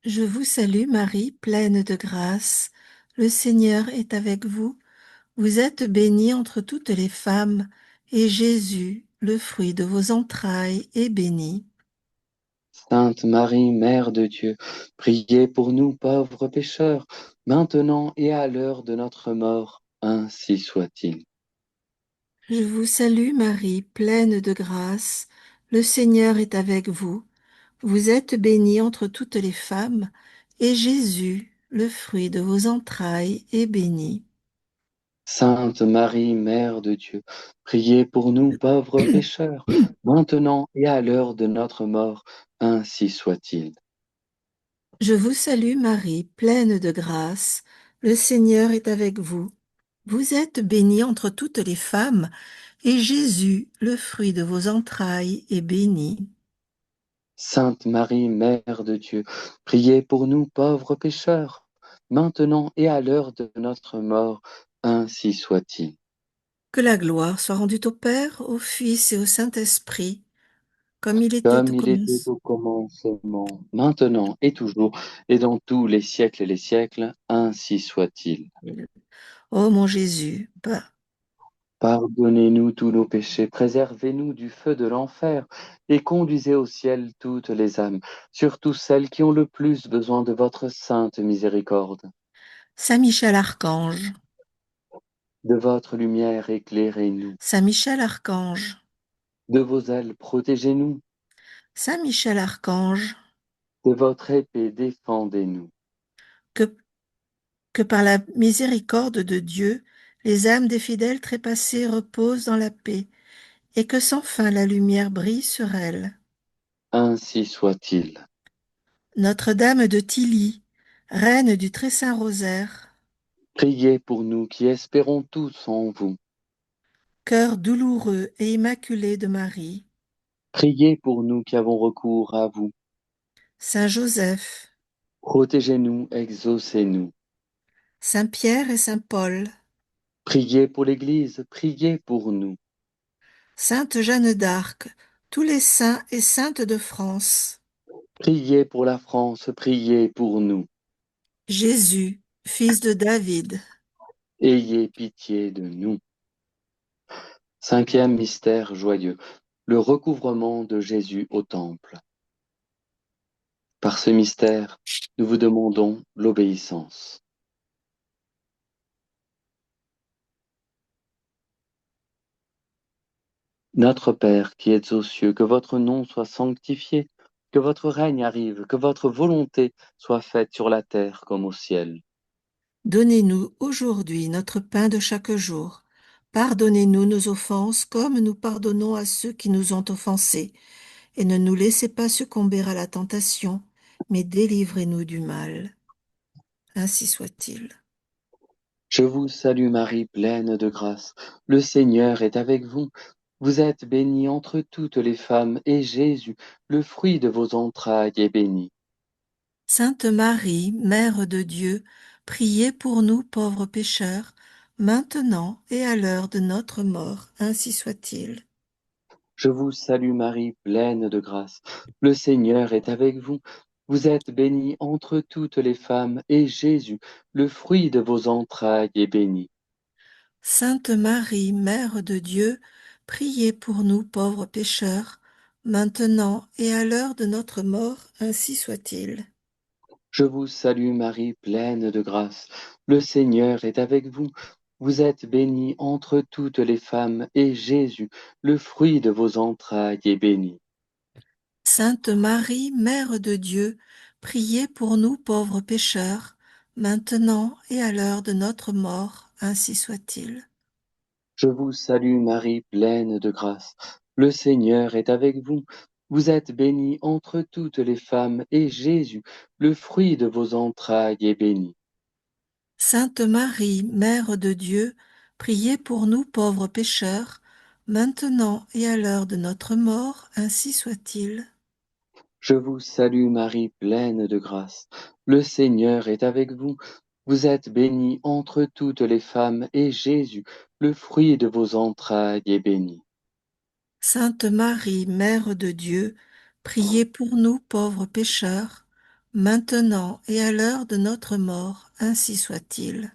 Je vous salue, Marie, pleine de grâce. Le Seigneur est avec vous. Vous êtes bénie entre toutes les femmes, et Jésus, le fruit de vos entrailles, est béni. Sainte Marie, Mère de Dieu, priez pour nous pauvres pécheurs, maintenant et à l'heure de notre mort. Ainsi soit-il. Je vous salue, Marie, pleine de grâce. Le Seigneur est avec vous. Vous êtes bénie entre toutes les femmes, et Jésus, le fruit de vos entrailles, est béni. Sainte Marie, Mère de Dieu, priez pour nous pauvres pécheurs, maintenant et à l'heure de notre mort. Ainsi soit-il. Je vous salue, Marie, pleine de grâce. Le Seigneur est avec vous. Vous êtes bénie entre toutes les femmes, et Jésus, le fruit de vos entrailles, est béni. Sainte Marie, Mère de Dieu, priez pour nous pauvres pécheurs, maintenant et à l'heure de notre mort. Ainsi soit-il. Que la gloire soit rendue au Père, au Fils et au Saint-Esprit, comme il était au Comme il était commencement. au commencement, maintenant et toujours, et dans tous les siècles et les siècles, ainsi soit-il. Ô mon Jésus, Pardonnez-nous tous nos péchés, préservez-nous du feu de l'enfer, et conduisez au ciel toutes les âmes, surtout celles qui ont le plus besoin de votre sainte miséricorde. Saint Michel Archange, De votre lumière, éclairez-nous. Saint Michel Archange, De vos ailes, protégez-nous. Saint Michel Archange, De votre épée, défendez-nous. que, que par la miséricorde de Dieu, les âmes des fidèles trépassés reposent dans la paix, et que sans fin la lumière brille sur elles. Ainsi soit-il. Notre-Dame de Tilly, Reine du Très Saint Rosaire, Priez pour nous qui espérons tous en vous. cœur douloureux et immaculé de Marie, Priez pour nous qui avons recours à vous. Saint Joseph, Protégez-nous, exaucez-nous. Saint Pierre et Saint Paul, Priez pour l'Église, priez pour nous. Sainte Jeanne d'Arc, tous les saints et saintes de France, Priez pour la France, priez pour nous. Jésus, fils de David, Ayez pitié de nous. Cinquième mystère joyeux, le recouvrement de Jésus au temple. Par ce mystère, nous vous demandons l'obéissance. Notre Père qui êtes aux cieux, que votre nom soit sanctifié, que votre règne arrive, que votre volonté soit faite sur la terre comme au ciel. donnez-nous aujourd'hui notre pain de chaque jour. Pardonnez-nous nos offenses comme nous pardonnons à ceux qui nous ont offensés, et ne nous laissez pas succomber à la tentation, mais délivrez-nous du mal. Ainsi soit-il. Je vous salue Marie, pleine de grâce. Le Seigneur est avec vous. Vous êtes bénie entre toutes les femmes, et Jésus, le fruit de vos entrailles, est béni. Sainte Marie, Mère de Dieu, priez pour nous pauvres pécheurs, maintenant et à l'heure de notre mort. Ainsi soit-il. Je vous salue Marie, pleine de grâce. Le Seigneur est avec vous. Vous êtes bénie entre toutes les femmes, et Jésus, le fruit de vos entrailles, est béni. Sainte Marie, Mère de Dieu, priez pour nous pauvres pécheurs, maintenant et à l'heure de notre mort. Ainsi soit-il. Je vous salue Marie, pleine de grâce. Le Seigneur est avec vous. Vous êtes bénie entre toutes les femmes, et Jésus, le fruit de vos entrailles, est béni. Sainte Marie, Mère de Dieu, priez pour nous pauvres pécheurs, maintenant et à l'heure de notre mort. Ainsi soit-il. Je vous salue Marie, pleine de grâce. Le Seigneur est avec vous. Vous êtes bénie entre toutes les femmes, et Jésus, le fruit de vos entrailles, est béni. Sainte Marie, Mère de Dieu, priez pour nous pauvres pécheurs, maintenant et à l'heure de notre mort. Ainsi soit-il. Je vous salue Marie, pleine de grâce. Le Seigneur est avec vous. Vous êtes bénie entre toutes les femmes, et Jésus, le fruit de vos entrailles, est béni. Sainte Marie, Mère de Dieu, priez pour nous pauvres pécheurs, maintenant et à l'heure de notre mort. Ainsi soit-il.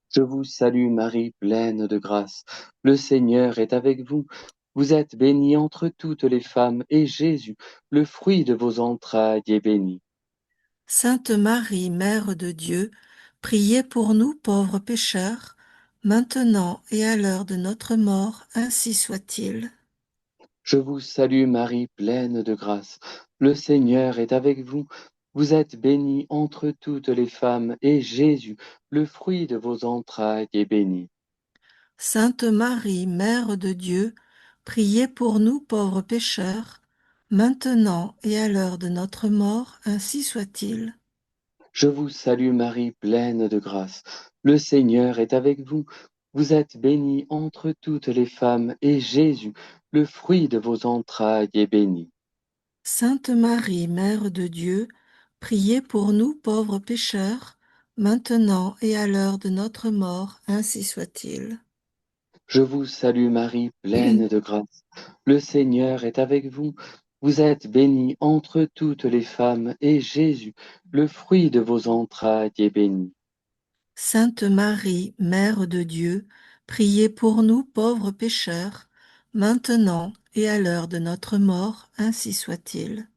Je vous salue Marie, pleine de grâce. Le Seigneur est avec vous. Vous êtes bénie entre toutes les femmes, et Jésus, le fruit de vos entrailles, est béni. Sainte Marie, Mère de Dieu, priez pour nous pauvres pécheurs, maintenant et à l'heure de notre mort. Ainsi soit-il. Je vous salue Marie, pleine de grâce. Le Seigneur est avec vous. Vous êtes bénie entre toutes les femmes, et Jésus, le fruit de vos entrailles, est béni. Sainte Marie, Mère de Dieu, priez pour nous pauvres pécheurs, maintenant et à l'heure de notre mort. Ainsi soit-il. Je vous salue Marie, pleine de grâce. Le Seigneur est avec vous. Vous êtes bénie entre toutes les femmes, et Jésus, le fruit de vos entrailles, est béni. Sainte Marie, Mère de Dieu, priez pour nous pauvres pécheurs, maintenant et à l'heure de notre mort. Ainsi soit-il. Je vous salue Marie, pleine de grâce. Le Seigneur est avec vous. Vous êtes bénie entre toutes les femmes, et Jésus, le fruit de vos entrailles, est béni. Sainte Marie, Mère de Dieu, priez pour nous pauvres pécheurs, maintenant et à l'heure de notre mort. Ainsi soit-il.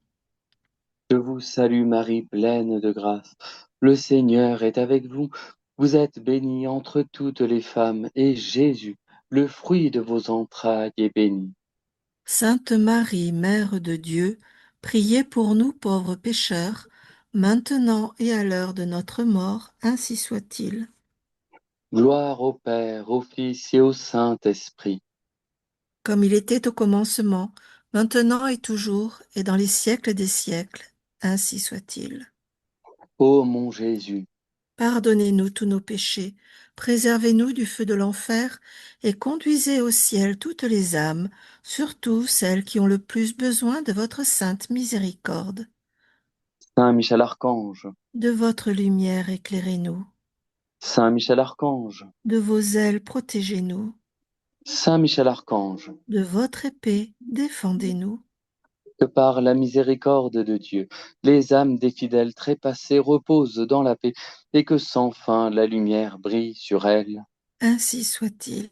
Je vous salue Marie, pleine de grâce. Le Seigneur est avec vous. Vous êtes bénie entre toutes les femmes, et Jésus, le fruit de vos entrailles, est béni. Sainte Marie, Mère de Dieu, priez pour nous pauvres pécheurs, maintenant et à l'heure de notre mort. Ainsi soit-il. Gloire au Père, au Fils et au Saint-Esprit. Comme il était au commencement, maintenant et toujours, et dans les siècles des siècles. Ainsi soit-il. Ô mon Jésus, Pardonnez-nous tous nos péchés, préservez-nous du feu de l'enfer, et conduisez au ciel toutes les âmes, surtout celles qui ont le plus besoin de votre sainte miséricorde. Saint Michel Archange, De votre lumière éclairez-nous, Saint Michel Archange, de vos ailes protégez-nous, Saint Michel Archange, de votre épée défendez-nous. que par la miséricorde de Dieu, les âmes des fidèles trépassés reposent dans la paix, et que sans fin la lumière brille sur elles. Ainsi soit-il.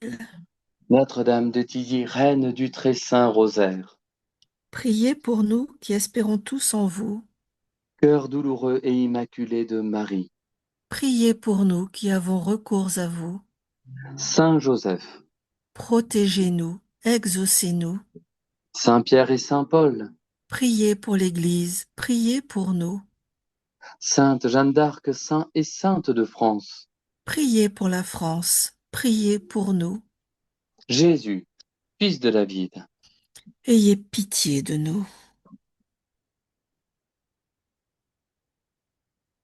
Notre-Dame de Tilly, Reine du très saint rosaire, Priez pour nous qui espérons tous en vous. cœur douloureux et immaculé de Marie, Priez pour nous qui avons recours à vous. Saint Joseph, Protégez-nous, exaucez-nous. Saint Pierre et Saint Paul, Priez pour l'Église, priez pour nous. Sainte Jeanne d'Arc, Saint et Sainte de France, Priez pour la France, priez pour nous. Jésus, fils de David. Ayez pitié de nous.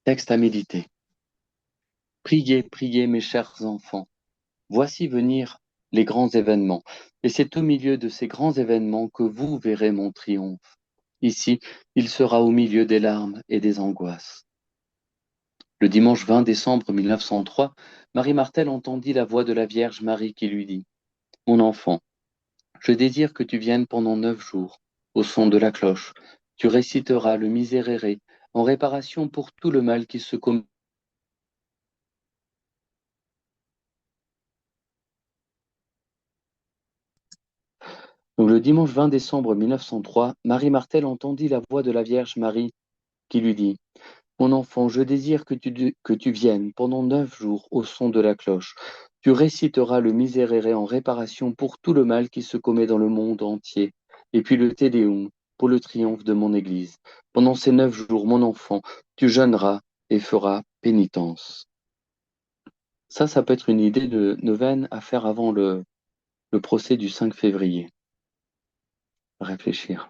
Texte à méditer. Priez, priez, mes chers enfants. Voici venir les grands événements. Et c'est au milieu de ces grands événements que vous verrez mon triomphe. Ici, il sera au milieu des larmes et des angoisses. Le dimanche 20 décembre 1903, Marie Martel entendit la voix de la Vierge Marie qui lui dit: Mon enfant, je désire que tu viennes pendant 9 jours. Au son de la cloche, tu réciteras le Miserere en réparation pour tout le mal qui se commet. Donc, le dimanche 20 décembre 1903, Marie Martel entendit la voix de la Vierge Marie qui lui dit: Mon enfant, je désire que tu viennes pendant 9 jours au son de la cloche. Tu réciteras le Miserere en réparation pour tout le mal qui se commet dans le monde entier, et puis le Te Deum pour le triomphe de mon Église. Pendant ces 9 jours, mon enfant, tu jeûneras et feras pénitence. Ça peut être une idée de neuvaine à faire avant le procès du 5 février. Réfléchir.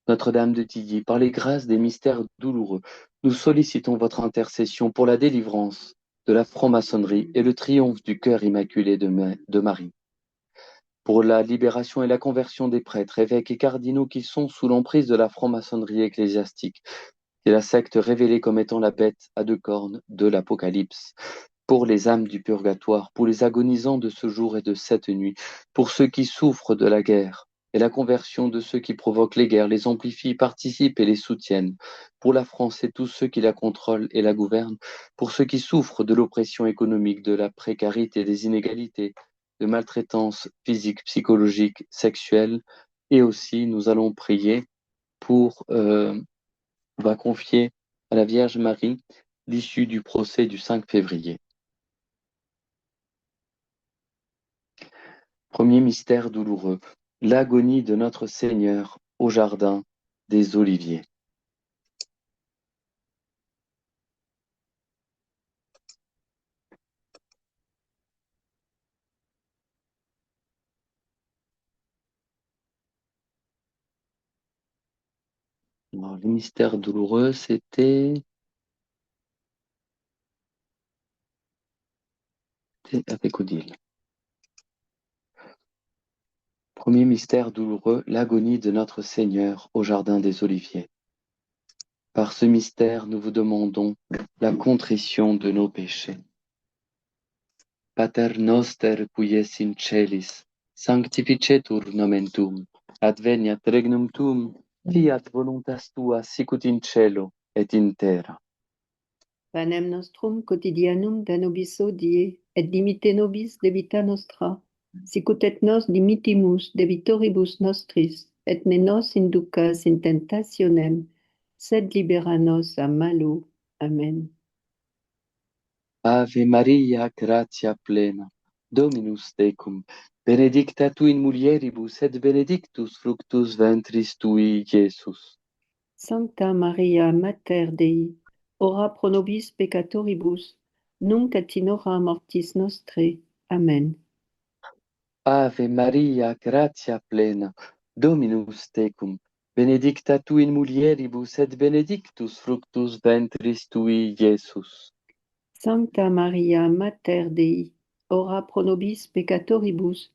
Notre-Dame de Tilly, par les grâces des mystères douloureux, nous sollicitons votre intercession pour la délivrance de la franc-maçonnerie et le triomphe du cœur immaculé de Marie, pour la libération et la conversion des prêtres, évêques et cardinaux qui sont sous l'emprise de la franc-maçonnerie ecclésiastique, qui est la secte révélée comme étant la bête à 2 cornes de l'Apocalypse, pour les âmes du purgatoire, pour les agonisants de ce jour et de cette nuit, pour ceux qui souffrent de la guerre et la conversion de ceux qui provoquent les guerres, les amplifient, participent et les soutiennent, pour la France et tous ceux qui la contrôlent et la gouvernent, pour ceux qui souffrent de l'oppression économique, de la précarité, des inégalités, de maltraitance physique, psychologique, sexuelle, et aussi nous allons prier pour, on va confier à la Vierge Marie l'issue du procès du 5 février. Premier mystère douloureux, l'agonie de notre Seigneur au jardin des Oliviers. Alors, les mystères douloureux, c'était avec Odile. Premier mystère douloureux, l'agonie de notre Seigneur au jardin des Oliviers. Par ce mystère, nous vous demandons la contrition de nos péchés. Pater noster qui es in celis, sanctificetur nomen tuum, adveniat regnum tuum, fiat voluntas tua sicut in cielo et in terra. Panem nostrum quotidianum da nobis hodie, et dimitte nobis debita nostra, sicut et nos dimittimus debitoribus nostris, et ne nos inducas in tentationem, sed libera nos a malo. Amen. Ave Maria, gratia plena, Dominus tecum, benedicta tu in mulieribus, et benedictus fructus ventris tui, Iesus. Sancta Maria, Mater Dei, ora pro nobis peccatoribus, nunc et in hora mortis nostrae. Amen. Ave Maria, gratia plena, Dominus tecum, benedicta tu in mulieribus, et benedictus fructus ventris tui, Iesus. Sancta Maria, Mater Dei, ora pro nobis peccatoribus,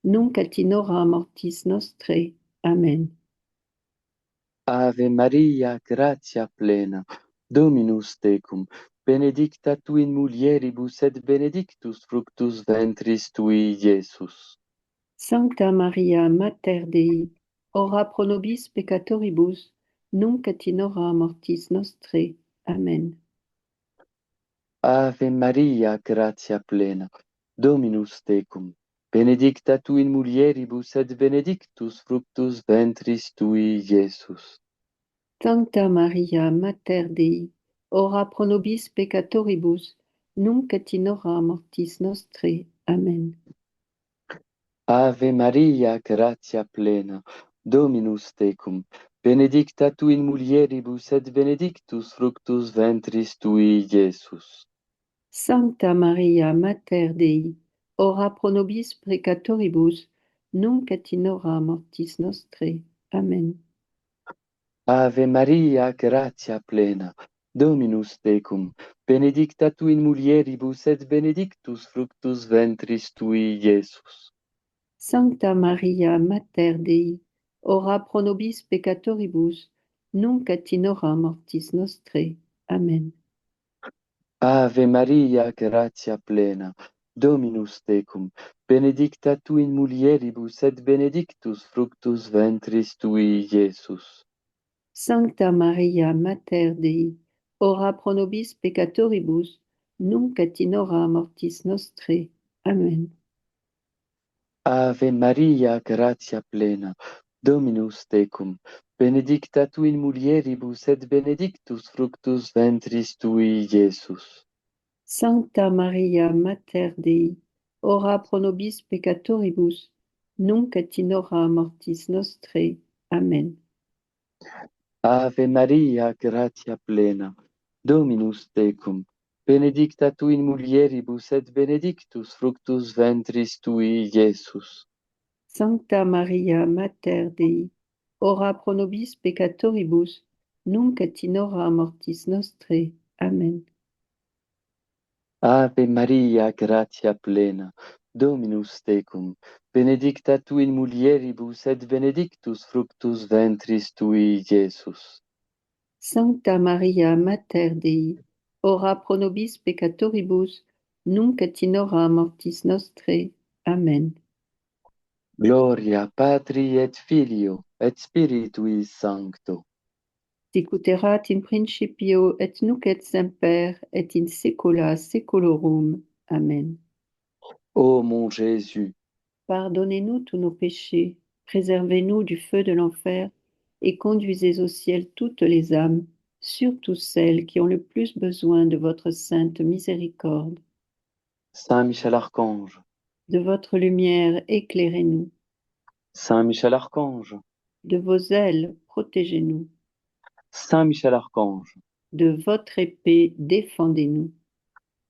nunc et in hora mortis nostrae. Amen. Ave Maria, gratia plena, Dominus tecum, benedicta tu in mulieribus, et benedictus fructus ventris tui, Iesus. Sancta Maria, Mater Dei, ora pro nobis peccatoribus, nunc et in hora mortis nostrae. Amen. Ave Maria, gratia plena, Dominus tecum, benedicta tu in mulieribus, et benedictus fructus ventris tui, Iesus. Sancta Maria, Mater Dei, ora pro nobis peccatoribus, nunc et in hora mortis nostrae. Amen. Ave Maria, gratia plena, Dominus tecum, benedicta tu in mulieribus, et benedictus fructus ventris tui, Iesus. Sancta Maria, Mater Dei, ora pro nobis peccatoribus, nunc et in hora mortis nostrae. Amen. Ave Maria, gratia plena, Dominus tecum, benedicta tu in mulieribus et benedictus fructus ventris tui, Iesus. Sancta Maria, Mater Dei, ora pro nobis peccatoribus, nunc et in hora mortis nostrae. Amen. Ave Maria, gratia plena, Dominus tecum, benedicta tu in mulieribus et benedictus fructus ventris tui, Iesus. Sancta Maria, Mater Dei, ora pro nobis peccatoribus, nunc et in hora mortis nostrae. Amen. Ave Maria, gratia plena, Dominus tecum, benedicta tu in mulieribus et benedictus fructus ventris tui, Iesus. Sancta Maria, Mater Dei, ora pro nobis peccatoribus, nunc et in hora mortis nostrae. Amen. Ave Maria, gratia plena, Dominus tecum, benedicta tu in mulieribus et benedictus fructus ventris tui, Iesus. Sancta Maria, Mater Dei, ora pro nobis peccatoribus, nunc et in hora mortis nostrae. Amen. Ave Maria, gratia plena, Dominus tecum, benedicta tu in mulieribus et benedictus fructus ventris tui, Iesus. Sancta Maria, Mater Dei, ora pro nobis peccatoribus, nunc et in hora mortis nostrae. Amen. Gloria Patri et Filio et Spiritui Sancto. Sic ut erat in principio et nunc et semper et in saecula saeculorum. Amen. Ô mon Jésus, Pardonnez-nous tous nos péchés, préservez-nous du feu de l'enfer et conduisez au ciel toutes les âmes, surtout celles qui ont le plus besoin de votre sainte miséricorde. Saint Michel Archange, De votre lumière, éclairez-nous. Saint Michel Archange, De vos ailes, protégez-nous. Saint Michel Archange, De votre épée, défendez-nous.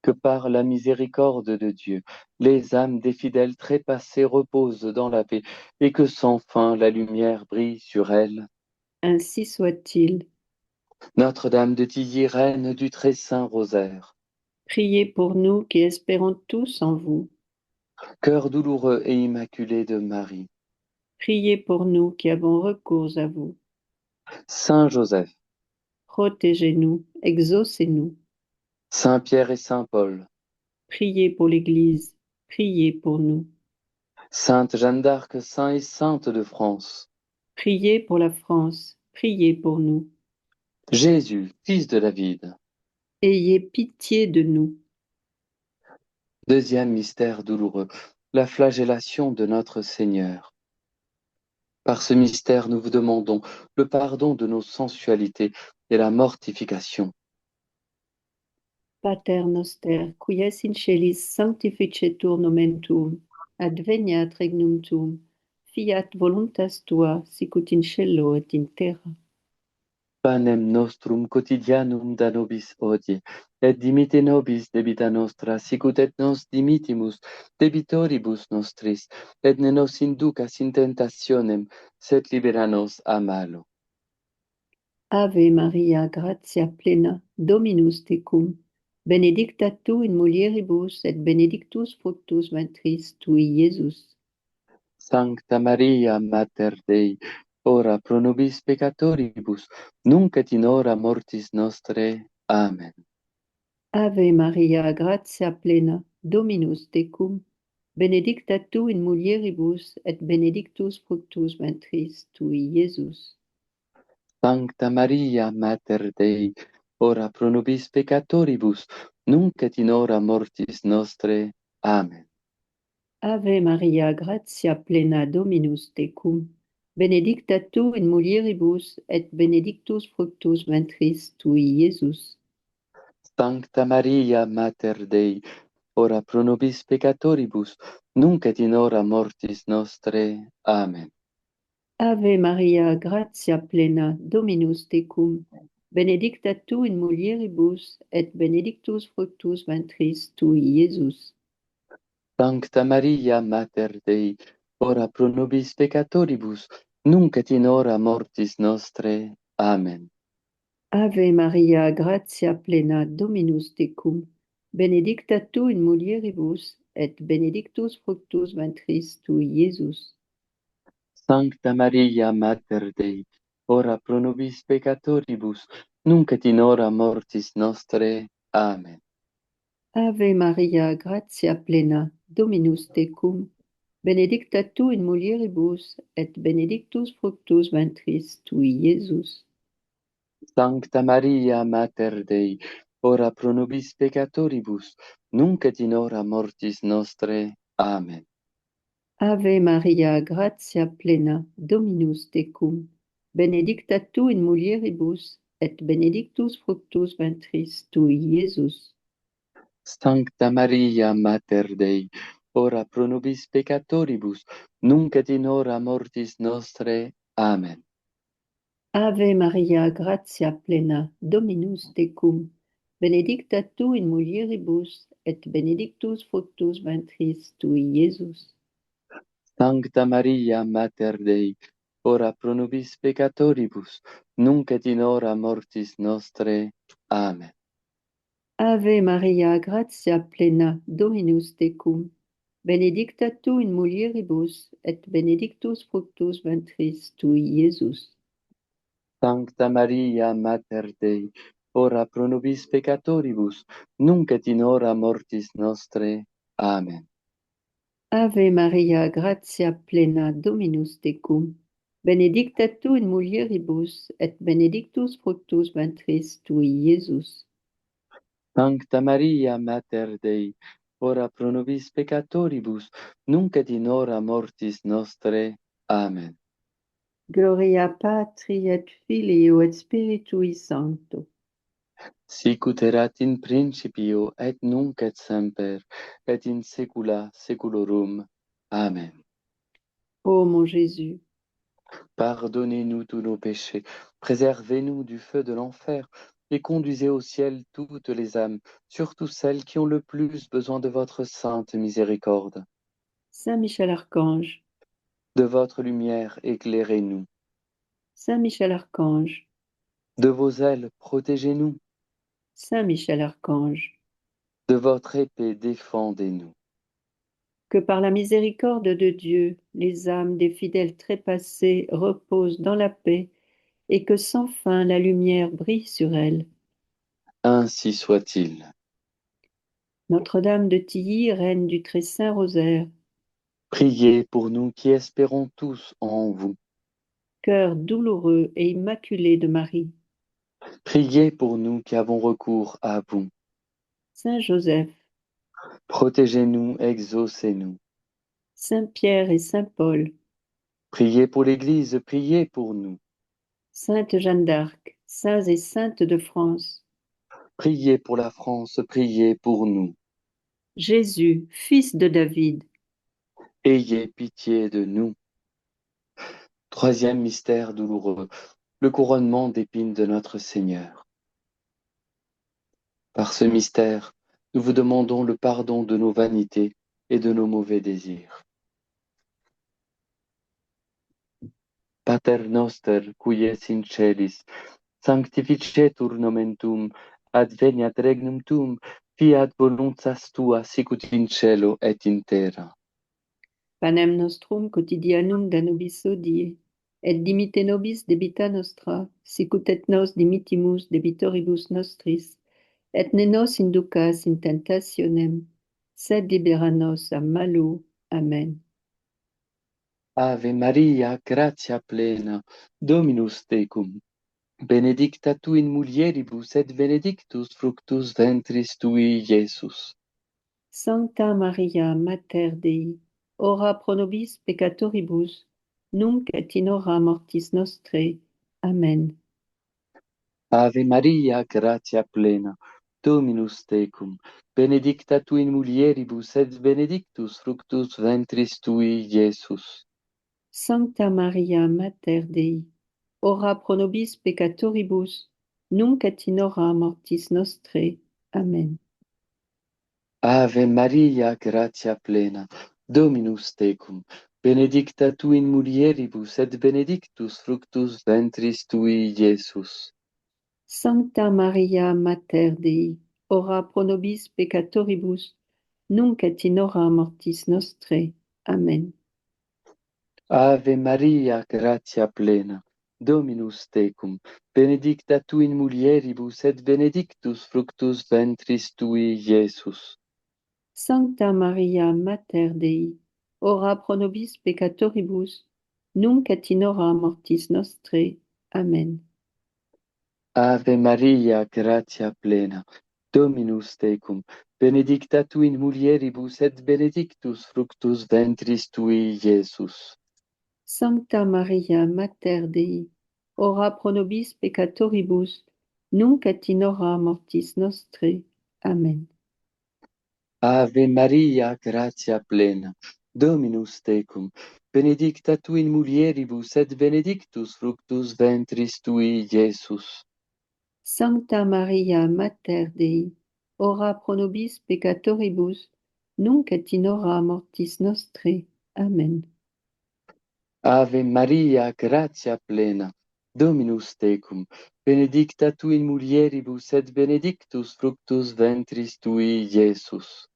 que par la miséricorde de Dieu, les âmes des fidèles trépassés reposent dans la paix et que sans fin la lumière brille sur elles. Ainsi soit-il. Notre-Dame de Tilly, reine du très saint rosaire, Priez pour nous qui espérons tous en vous. cœur douloureux et immaculé de Marie, Priez pour nous qui avons recours à vous. Saint Joseph, Protégez-nous, exaucez-nous. Saint Pierre et Saint Paul, Priez pour l'Église. Priez pour nous. Sainte Jeanne d'Arc, saint et sainte de France, Priez pour la France. Priez pour nous. Jésus, fils de David. Ayez pitié de nous. Deuxième mystère douloureux, la flagellation de notre Seigneur. Par ce mystère, nous vous demandons le pardon de nos sensualités et la mortification. Pater noster, qui es in celis sanctificetur nomen tuum, adveniat regnum tuum, fiat voluntas tua, sicut in cielo et in terra. Panem nostrum quotidianum da nobis hodie, et dimitte nobis debita nostra, sicut et nos dimittimus debitoribus nostris, et ne nos inducas in tentationem, sed libera nos a malo. Ave Maria, gratia plena, Dominus tecum, benedicta tu in mulieribus et benedictus fructus ventris tui, Iesus. Sancta Maria, Mater Dei, ora pro nobis peccatoribus, nunc et in hora mortis nostrae. Amen. Ave Maria, gratia plena, Dominus tecum, benedicta tu in mulieribus et benedictus fructus ventris tui, Iesus. Sancta Maria, Mater Dei, ora pro nobis peccatoribus, nunc et in hora mortis nostrae. Amen. Ave Maria, gratia plena, Dominus tecum, benedicta tu in mulieribus et benedictus fructus ventris tui, Iesus. Sancta Maria, Mater Dei, ora pro nobis peccatoribus, nunc et in hora mortis nostrae. Amen. Ave Maria, gratia plena, Dominus tecum, benedicta tu in mulieribus et benedictus fructus ventris tui, Iesus. Sancta Maria, Mater Dei, ora pro nobis peccatoribus, nunc et in hora mortis nostre. Amen. Ave Maria, gratia plena, Dominus tecum, benedicta tu in mulieribus, et benedictus fructus ventris tui, Iesus. Sancta Maria, Mater Dei, ora pro nobis peccatoribus, nunc et in hora mortis nostre. Amen. Ave Maria, gratia plena, Dominus tecum, benedicta tu in mulieribus, et benedictus fructus ventris tui, Iesus. Sancta Maria, Mater Dei, ora pro nobis peccatoribus, nunc et in hora mortis nostre. Amen. Ave Maria, gratia plena, Dominus tecum, benedicta tu in mulieribus, et benedictus fructus ventris tui, Iesus. Sancta Maria, Mater Dei, ora pro nobis peccatoribus, nunc et in hora mortis nostre. Amen. Ave Maria, gratia plena, Dominus tecum, benedicta tu in mulieribus, et benedictus fructus ventris tui, Iesus. Sancta Maria, Mater Dei, ora pro nobis peccatoribus, nunc et in hora mortis nostre. Amen. Ave Maria, gratia plena, Dominus tecum, benedicta tu in mulieribus, et benedictus fructus ventris tui, Iesus. Sancta Maria, Mater Dei, ora pro nobis peccatoribus, nunc et in hora mortis nostre. Amen. Ave Maria, gratia plena, Dominus tecum, benedicta tu in mulieribus, et benedictus fructus ventris tui, Iesus. Sancta Maria, Mater Dei, ora pro nobis peccatoribus, nunc et in hora mortis nostre. Amen. Gloria Patri et Filio et Spiritui Sancto. Sic ut erat in principio, et nunc et semper, et in saecula saeculorum. Amen. Ô mon Jésus, Pardonnez-nous tous nos péchés, préservez-nous du feu de l'enfer, et conduisez au ciel toutes les âmes, surtout celles qui ont le plus besoin de votre sainte miséricorde. Saint Michel Archange, De votre lumière, éclairez-nous. Saint Michel Archange, De vos ailes, protégez-nous. Saint Michel Archange, De votre épée, défendez-nous. que par la miséricorde de Dieu, les âmes des fidèles trépassés reposent dans la paix, et que sans fin la lumière brille sur elles. Ainsi soit-il. Notre-Dame de Tilly, reine du très saint rosaire, Priez pour nous qui espérons tous en vous. cœur douloureux et immaculé de Marie, Priez pour nous qui avons recours à vous. Saint Joseph, Protégez-nous, exaucez-nous. Saint Pierre et Saint Paul, Priez pour l'Église, priez pour nous. Sainte Jeanne d'Arc, saints et saintes de France, Priez pour la France, priez pour nous. Jésus, fils de David, Ayez pitié de nous. Troisième mystère douloureux, le couronnement d'épines de notre Seigneur. Par ce mystère, nous vous demandons le pardon de nos vanités et de nos mauvais désirs. Pater noster, qui es in celis, sanctificetur nomen tuum, adveniat regnum tuum, fiat voluntas tua sicut in cielo et in terra. panem nostrum quotidianum da nobis hodie, et dimitte nobis debita nostra, sicut et nos dimittimus debitoribus nostris, et ne nos inducas in tentationem, sed libera nos a malo. Amen. Ave Maria, gratia plena, Dominus tecum, benedicta tu in mulieribus et benedictus fructus ventris tui, Iesus. Sancta Maria, Mater Dei, ora pro nobis peccatoribus, nunc et in hora mortis nostrae. Amen. Ave Maria, gratia plena, Dominus tecum, benedicta tu in mulieribus et benedictus fructus ventris tui, Iesus. Sancta Maria, Mater Dei, ora pro nobis peccatoribus, nunc et in hora mortis nostrae. Amen. Ave Maria, gratia plena, Dominus tecum, benedicta tu in mulieribus, et benedictus fructus ventris tui, Iesus. Sancta Maria, Mater Dei, ora pro nobis peccatoribus, nunc et in hora mortis nostrae. Amen. Ave Maria, gratia plena, Dominus tecum, benedicta tu in mulieribus, et benedictus fructus ventris tui, Iesus. Sancta Maria, Mater Dei, ora pro nobis peccatoribus, nunc et in hora mortis nostrae. Amen. Ave Maria, gratia plena, Dominus tecum, benedicta tu in mulieribus, et benedictus fructus ventris tui, Iesus. Sancta Maria, Mater Dei, ora pro nobis peccatoribus, nunc et in hora mortis nostrae. Amen. Ave Maria, gratia plena, Dominus tecum, benedicta tu in mulieribus, et benedictus fructus ventris tui, Iesus. Sancta Maria, Mater Dei, ora pro nobis peccatoribus, nunc et in hora mortis nostrae. Amen. Ave Maria, gratia plena, Dominus tecum, benedicta tu in mulieribus, et benedictus fructus ventris tui, Iesus.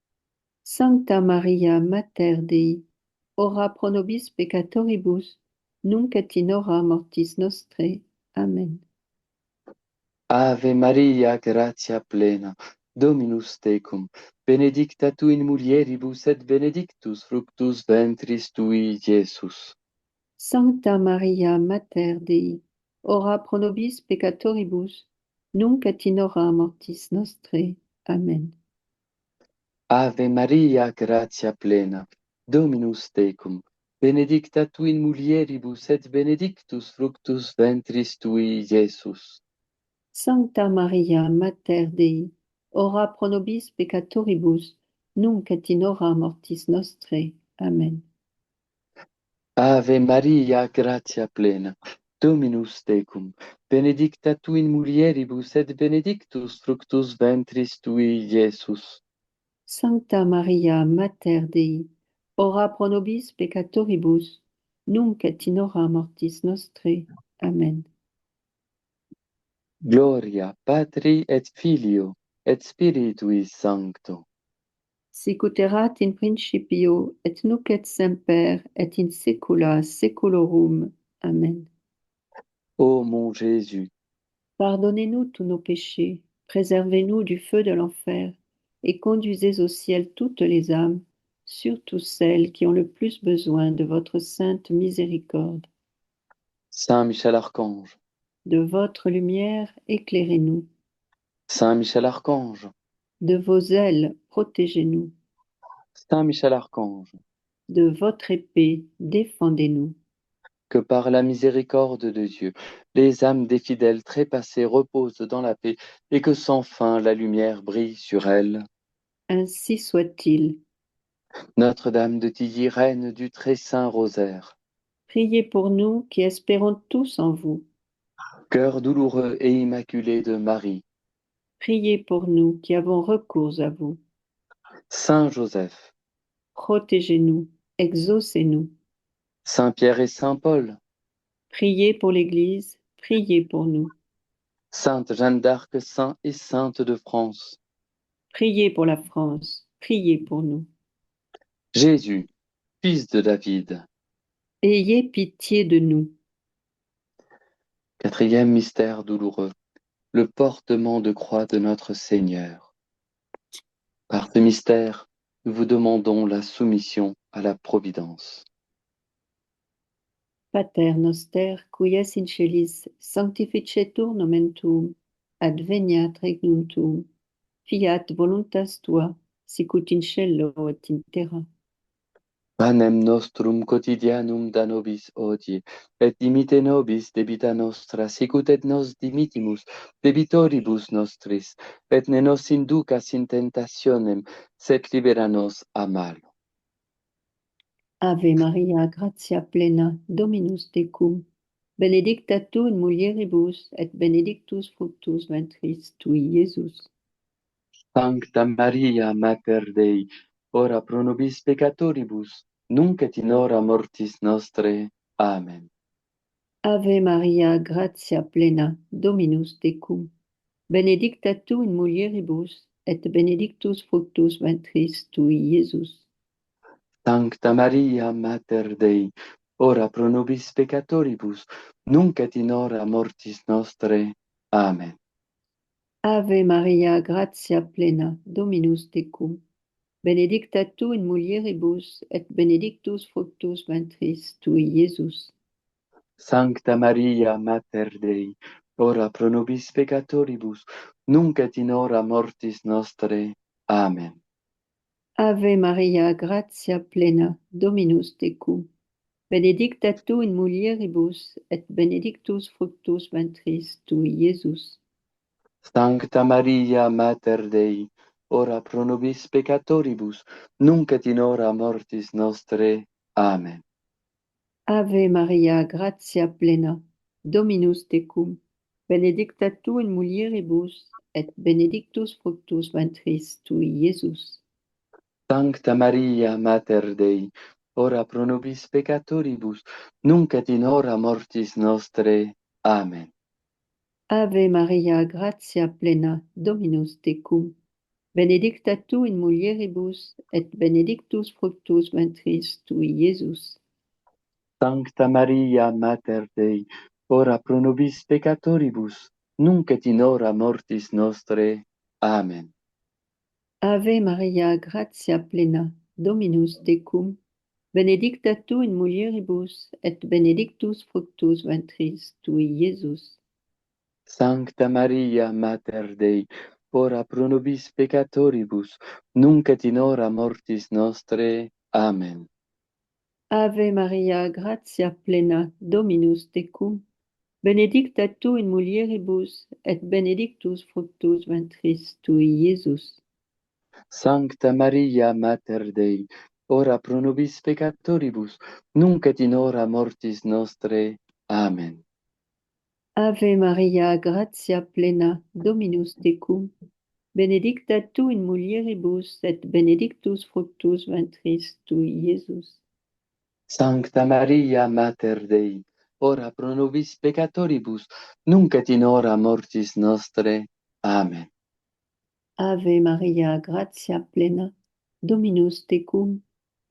Sancta Maria, Mater Dei, ora pro nobis peccatoribus, nunc et in hora mortis nostrae. Amen. Ave Maria, gratia plena, Dominus tecum, benedicta tu in mulieribus, et benedictus fructus ventris tui, Iesus. Sancta Maria, Mater Dei, ora pro nobis peccatoribus, nunc et in hora mortis nostrae. Amen. Ave Maria, gratia plena, Dominus tecum, benedicta tu in mulieribus, et benedictus fructus ventris tui, Iesus. Sancta Maria, Mater Dei, ora pro nobis peccatoribus, nunc et in hora mortis nostrae. Amen. Ave Maria, gratia plena, Dominus tecum, benedicta tu in mulieribus, et benedictus fructus ventris tui, Iesus. Sancta Maria, Mater Dei, ora pro nobis peccatoribus, nunc et in hora mortis nostrae. Amen. Gloria Patri et Filio et Spiritui Sancto. Sic ut erat in principio, et nunc et semper, et in saecula saeculorum. Amen. Ô mon Jésus, Pardonnez-nous tous nos péchés, préservez-nous du feu de l'enfer, et conduisez au ciel toutes les âmes, surtout celles qui ont le plus besoin de votre sainte miséricorde. Saint Michel Archange, De votre lumière, éclairez-nous. Saint Michel Archange, De vos ailes, protégez-nous. Saint Michel Archange, De votre épée, défendez-nous. que par la miséricorde de Dieu, les âmes des fidèles trépassés reposent dans la paix et que sans fin la lumière brille sur elles. Ainsi soit-il. Notre-Dame de Tilly, reine du très saint rosaire, Priez pour nous qui espérons tous en vous. cœur douloureux et immaculé de Marie, Priez pour nous qui avons recours à vous. Saint Joseph, Protégez-nous, exaucez-nous. Saint Pierre et Saint Paul, Priez pour l'Église, priez pour nous. Sainte Jeanne d'Arc, saint et sainte de France, Priez pour la France, priez pour nous. Jésus, fils de David. Ayez pitié de nous. Quatrième mystère douloureux, le portement de croix de notre Seigneur. Par ce mystère, nous vous demandons la soumission à la providence. Pater noster, qui es in celis, sanctificetur nomen tuum, adveniat regnum tuum, fiat voluntas tua, sicut in cielo et in terra. Panem nostrum quotidianum da nobis hodie, et dimite nobis debita nostra, sicut et nos dimitimus debitoribus nostris, et ne nos inducas in tentationem, sed libera nos a malo. Ave Maria, gratia plena, Dominus tecum, benedicta tu in mulieribus, et benedictus fructus ventris tui, Iesus. Sancta Maria, Mater Dei, ora pro nobis peccatoribus, nunc et in hora mortis nostre. Amen. Ave Maria, gratia plena, Dominus tecum, benedicta tu in mulieribus, et benedictus fructus ventris tui, Iesus. Sancta Maria, Mater Dei, ora pro nobis peccatoribus, nunc et in hora mortis nostre. Amen. Ave Maria, gratia plena, Dominus tecum, benedicta tu in mulieribus, et benedictus fructus ventris tui, Iesus. Sancta Maria, Mater Dei, ora pro nobis peccatoribus, nunc et in hora mortis nostre. Amen. Ave Maria, gratia plena, Dominus tecum, benedicta tu in mulieribus, et benedictus fructus ventris tui, Iesus. Sancta Maria, Mater Dei, ora pro nobis peccatoribus, nunc et in hora mortis nostre. Amen. Ave Maria, gratia plena, Dominus tecum, benedicta tu in mulieribus, et benedictus fructus ventris tui, Iesus. Sancta Maria, Mater Dei, ora pro nobis peccatoribus, nunc et in hora mortis nostre. Amen. Ave Maria, gratia plena, Dominus tecum, benedicta tu in mulieribus, et benedictus fructus ventris tui, Iesus. Sancta Maria, Mater Dei, ora pro nobis peccatoribus, nunc et in hora mortis nostre. Amen. Ave Maria, gratia plena, Dominus tecum, benedicta tu in mulieribus, et benedictus fructus ventris tui, Iesus. Sancta Maria, Mater Dei, ora pro nobis peccatoribus, nunc et in hora mortis nostre. Amen. Ave Maria, gratia plena, Dominus tecum, benedicta tu in mulieribus, et benedictus fructus ventris tui, Iesus. Sancta Maria, Mater Dei, ora pro nobis peccatoribus, nunc et in hora mortis nostre. Amen. Ave Maria, gratia plena, Dominus tecum, benedicta tu in mulieribus, et benedictus fructus ventris tui, Iesus. Sancta Maria, Mater Dei, ora pro nobis peccatoribus, nunc et in hora mortis nostre. Amen. Ave Maria, gratia plena, Dominus tecum,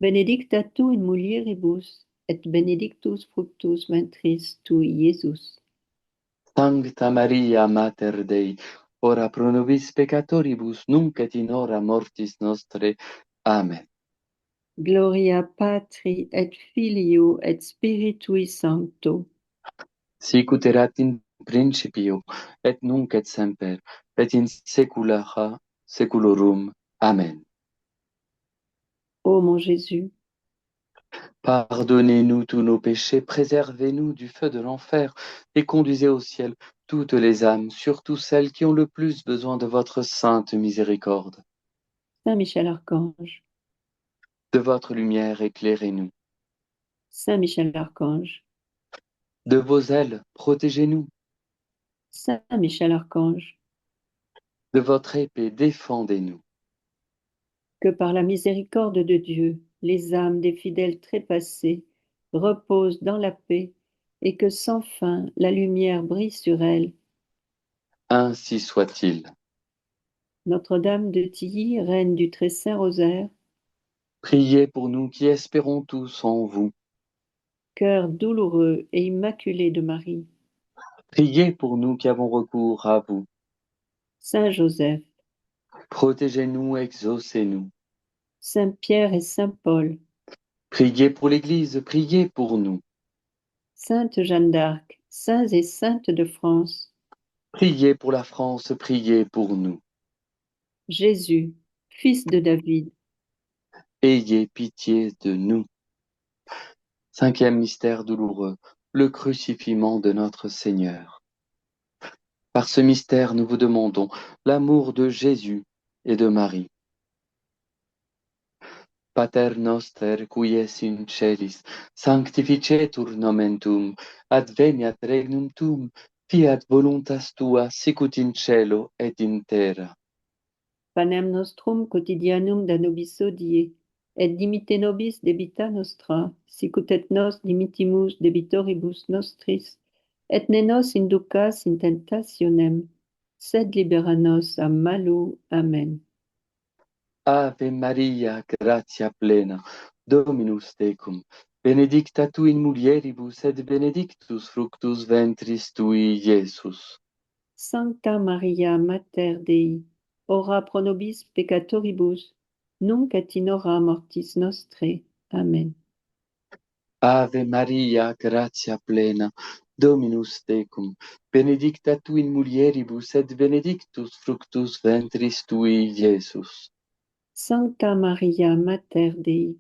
benedicta tu in mulieribus, et benedictus fructus ventris tui, Iesus. Sancta Maria, Mater Dei, ora pro nobis peccatoribus, nunc et in hora mortis nostre. Amen. Gloria Patri et Filio et Spiritui Sancto. Sic ut erat in principio, et nunc et semper, et in saecula saeculorum. Amen. Ô mon Jésus, Pardonnez-nous tous nos péchés, préservez-nous du feu de l'enfer, et conduisez au ciel toutes les âmes, surtout celles qui ont le plus besoin de votre sainte miséricorde. Saint Michel Archange, De votre lumière, éclairez-nous. Saint Michel Archange, De vos ailes, protégez-nous. Saint Michel Archange, De votre épée, défendez-nous. que par la miséricorde de Dieu, les âmes des fidèles trépassés reposent dans la paix, et que sans fin la lumière brille sur elles. Ainsi soit-il. Notre-Dame de Tilly, reine du très saint rosaire, Priez pour nous qui espérons tous en vous. cœur douloureux et immaculé de Marie, Priez pour nous qui avons recours à vous. Saint Joseph, Protégez-nous, exaucez-nous. Saint Pierre et Saint Paul, Priez pour l'Église, priez pour nous. Sainte Jeanne d'Arc, saints et saintes de France, Priez pour la France, priez pour nous. Jésus, fils de David, Ayez pitié de nous. Cinquième mystère douloureux, le crucifixion de notre Seigneur. Par ce mystère, nous vous demandons l'amour de Jésus et de Marie. Pater noster, qui es in celis, sanctificetur nomen tuum, adveniat regnum tuum, fiat voluntas tua, sicut in cielo et in terra. Panem nostrum quotidianum da nobis hodie, et dimitte nobis debita nostra, sicut et nos dimittimus debitoribus nostris, et ne nos inducas in tentationem, sed libera nos a malo. Amen. Ave Maria, gratia plena, Dominus tecum, benedicta tu in mulieribus et benedictus fructus ventris tui, Iesus. Sancta Maria, Mater Dei, ora pro nobis peccatoribus, nunc et in hora mortis nostrae. Amen. Ave Maria, gratia plena, Dominus tecum, benedicta tu in mulieribus et benedictus fructus ventris tui, Iesus. Sancta Maria, Mater Dei,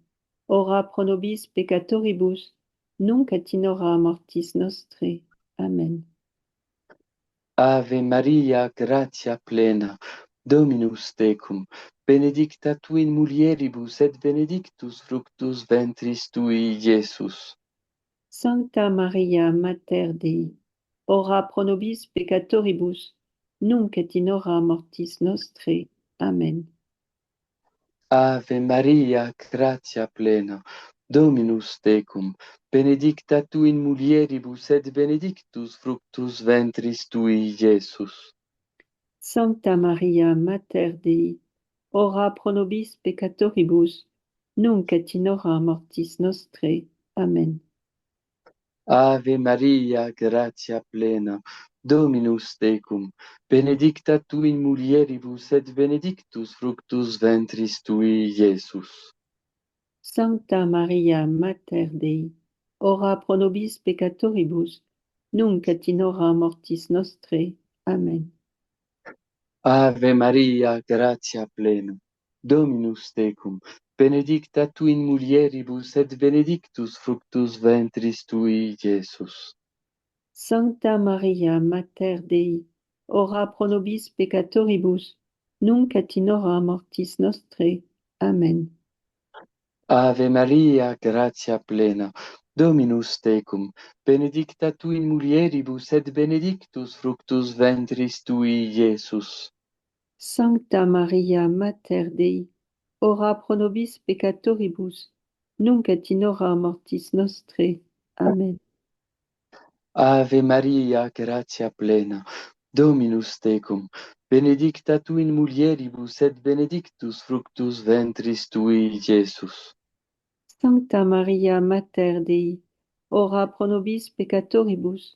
ora pro nobis peccatoribus, nunc et in hora mortis nostrae. Amen. Ave Maria, gratia plena, Dominus tecum, benedicta tu in mulieribus et benedictus fructus ventris tui, Iesus. Sancta Maria, Mater Dei, ora pro nobis peccatoribus, nunc et in hora mortis nostrae. Amen. Ave Maria, gratia plena, Dominus tecum, benedicta tu in mulieribus et benedictus fructus ventris tui, Iesus. Sancta Maria, Mater Dei, ora pro nobis peccatoribus, nunc et in hora mortis nostrae. Amen. Ave Maria, gratia plena, Dominus tecum, benedicta tu in mulieribus et benedictus fructus ventris tui, Iesus. Sancta Maria, Mater Dei, ora pro nobis peccatoribus, nunc et in hora mortis nostrae. Amen. Ave Maria, gratia plena, Dominus tecum, benedicta tu in mulieribus et benedictus fructus ventris tui, Iesus. Sancta Maria, Mater Dei, ora pro nobis peccatoribus, nunc et in hora mortis nostrae. Amen. Ave Maria, gratia plena, Dominus tecum, benedicta tu in mulieribus et benedictus fructus ventris tui, Iesus. Sancta Maria, Mater Dei, ora pro nobis peccatoribus, nunc et in hora mortis nostrae. Amen. Ave Maria, gratia plena, Dominus tecum, benedicta tu in mulieribus et benedictus fructus ventris tui, Iesus. Sancta Maria, Mater Dei, ora pro nobis peccatoribus,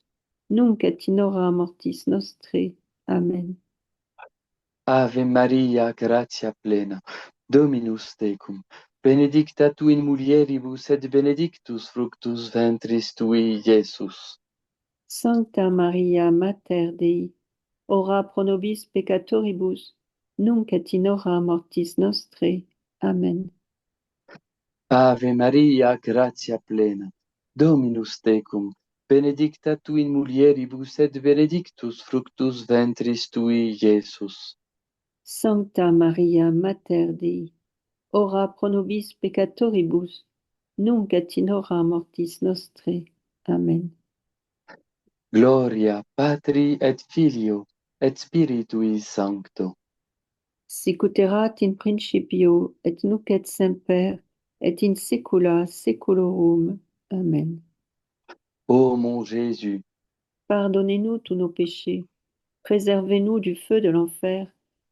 nunc et in hora mortis nostrae. Amen. Ave Maria, gratia plena, Dominus tecum, benedicta tu in mulieribus et benedictus fructus ventris tui, Iesus. Sancta Maria, Mater Dei, ora pro nobis peccatoribus, nunc et in hora mortis nostrae. Amen. Ave Maria, gratia plena, Dominus tecum, benedicta tu in mulieribus et benedictus fructus ventris tui, Iesus. Sancta Maria, Mater Dei, ora pro nobis peccatoribus, nunc et in hora mortis nostrae. Amen. Gloria Patri et Filio et Spiritui Sancto. Sicut erat in principio, et nunc et semper, et in saecula saeculorum. Amen. Ô mon Jésus, Pardonnez-nous tous nos péchés, préservez-nous du feu de l'enfer,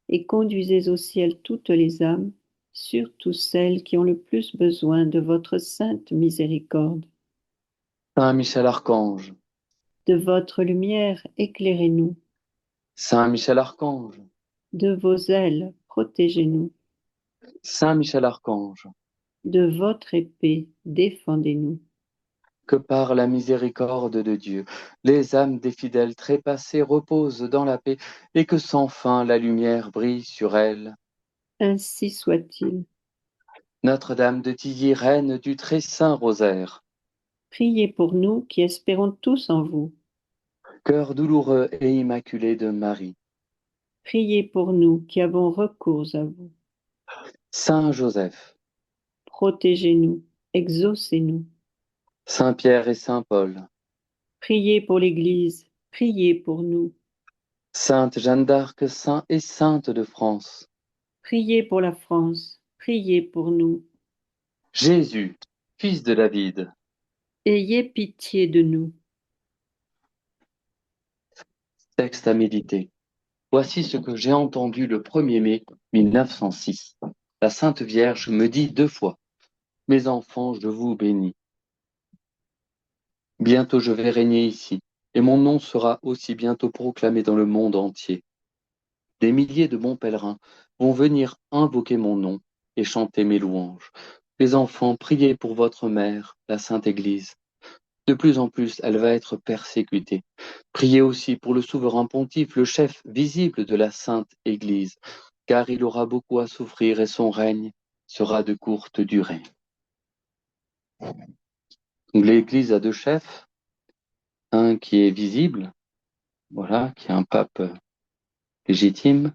et conduisez au ciel toutes les âmes, surtout celles qui ont le plus besoin de votre sainte miséricorde. Saint Michel Archange, De votre lumière, éclairez-nous. Saint Michel Archange, De vos ailes, protégez-nous. Saint Michel Archange, De votre épée, défendez-nous. que par la miséricorde de Dieu, les âmes des fidèles trépassés reposent dans la paix et que sans fin la lumière brille sur elles. Ainsi soit-il. Notre-Dame de Tilly, reine du très saint rosaire, Priez pour nous qui espérons tous en vous. cœur douloureux et immaculé de Marie, Priez pour nous qui avons recours à vous. Saint Joseph, Protégez-nous, exaucez-nous. Saint Pierre et Saint Paul, Priez pour l'Église, priez pour nous. Sainte Jeanne d'Arc, Saint et Sainte de France, Priez pour la France, priez pour nous. Jésus, fils de David, Ayez pitié de nous. texte à méditer. Voici ce que j'ai entendu le 1er mai 1906. La Sainte Vierge me dit 2 fois, mes enfants, je vous bénis. Bientôt je vais régner ici, et mon nom sera aussi bientôt proclamé dans le monde entier. Des milliers de bons pèlerins vont venir invoquer mon nom et chanter mes louanges. Les enfants, priez pour votre mère, la Sainte Église. De plus en plus, elle va être persécutée. Priez aussi pour le souverain pontife, le chef visible de la Sainte Église, car il aura beaucoup à souffrir et son règne sera de courte durée. L'Église a 2 chefs, un qui est visible, voilà, qui est un pape légitime,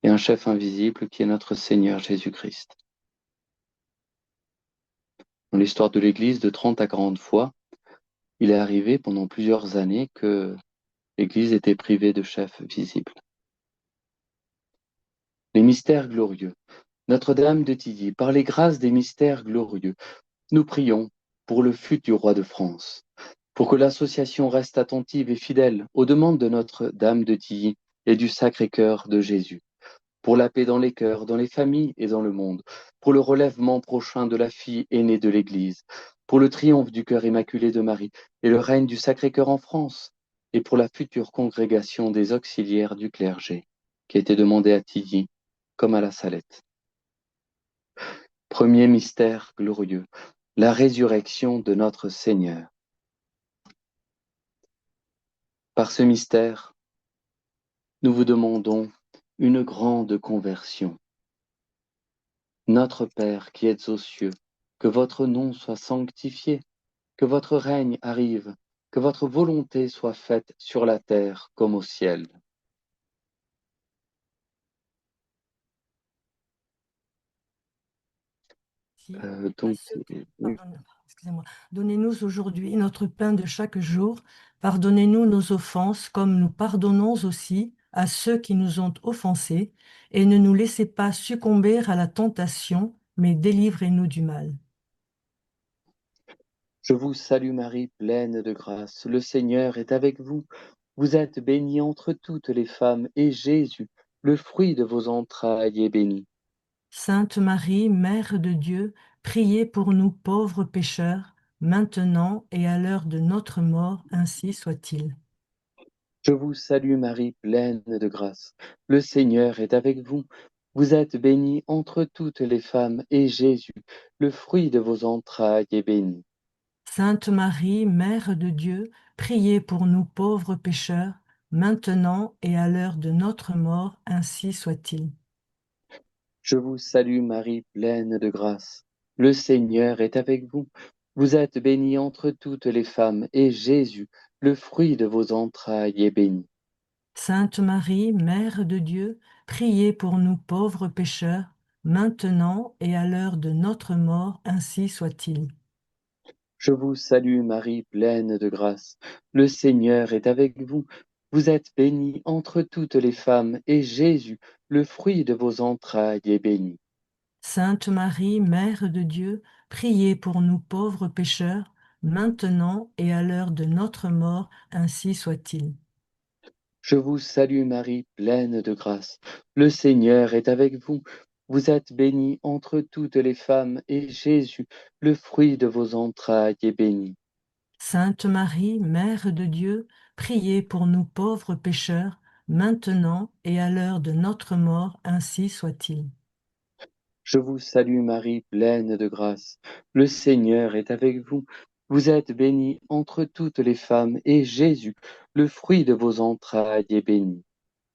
et un chef invisible qui est notre Seigneur Jésus-Christ. Dans l'histoire de l'Église, de 30 à 40 fois, il est arrivé pendant plusieurs années que l'Église était privée de chef visible. Les mystères glorieux. Notre-Dame de Tilly, par les grâces des mystères glorieux, nous prions pour le futur roi de France, pour que l'association reste attentive et fidèle aux demandes de Notre-Dame de Tilly et du Sacré-Cœur de Jésus, pour la paix dans les cœurs, dans les familles et dans le monde, pour le relèvement prochain de la fille aînée de l'Église, pour le triomphe du cœur immaculé de Marie et le règne du Sacré-Cœur en France, et pour la future congrégation des auxiliaires du clergé, qui était demandée à Tilly comme à la Salette. Premier mystère glorieux, la résurrection de notre Seigneur. Par ce mystère, nous vous demandons une grande conversion. Notre Père qui êtes aux cieux, que votre nom soit sanctifié, que votre règne arrive, que votre volonté soit faite sur la terre comme au ciel. Donc, oui. Excusez-moi. Donnez-nous aujourd'hui notre pain de chaque jour. Pardonnez-nous nos offenses comme nous pardonnons aussi à ceux qui nous ont offensés. Et ne nous laissez pas succomber à la tentation, mais délivrez-nous du mal. Je vous salue Marie, pleine de grâce. Le Seigneur est avec vous. Vous êtes bénie entre toutes les femmes, et Jésus, le fruit de vos entrailles, est béni. Sainte Marie, Mère de Dieu, priez pour nous pauvres pécheurs, maintenant et à l'heure de notre mort, ainsi soit-il. Je vous salue Marie, pleine de grâce. Le Seigneur est avec vous. Vous êtes bénie entre toutes les femmes, et Jésus, le fruit de vos entrailles, est béni. Sainte Marie, Mère de Dieu, priez pour nous pauvres pécheurs, maintenant et à l'heure de notre mort, ainsi soit-il. Je vous salue Marie, pleine de grâce. Le Seigneur est avec vous. Vous êtes bénie entre toutes les femmes, et Jésus, le fruit de vos entrailles, est béni. Sainte Marie, Mère de Dieu, priez pour nous pauvres pécheurs, maintenant et à l'heure de notre mort, ainsi soit-il. Je vous salue Marie, pleine de grâce. Le Seigneur est avec vous. Vous êtes bénie entre toutes les femmes, et Jésus, le fruit de vos entrailles, est béni. Sainte Marie, Mère de Dieu, priez pour nous pauvres pécheurs, maintenant et à l'heure de notre mort, ainsi soit-il. Je vous salue Marie, pleine de grâce. Le Seigneur est avec vous. Vous êtes bénie entre toutes les femmes, et Jésus, le fruit de vos entrailles, est béni. Sainte Marie, Mère de Dieu, priez pour nous pauvres pécheurs, maintenant et à l'heure de notre mort, ainsi soit-il. Je vous salue Marie, pleine de grâce. Le Seigneur est avec vous. Vous êtes bénie entre toutes les femmes, et Jésus, le fruit de vos entrailles, est béni.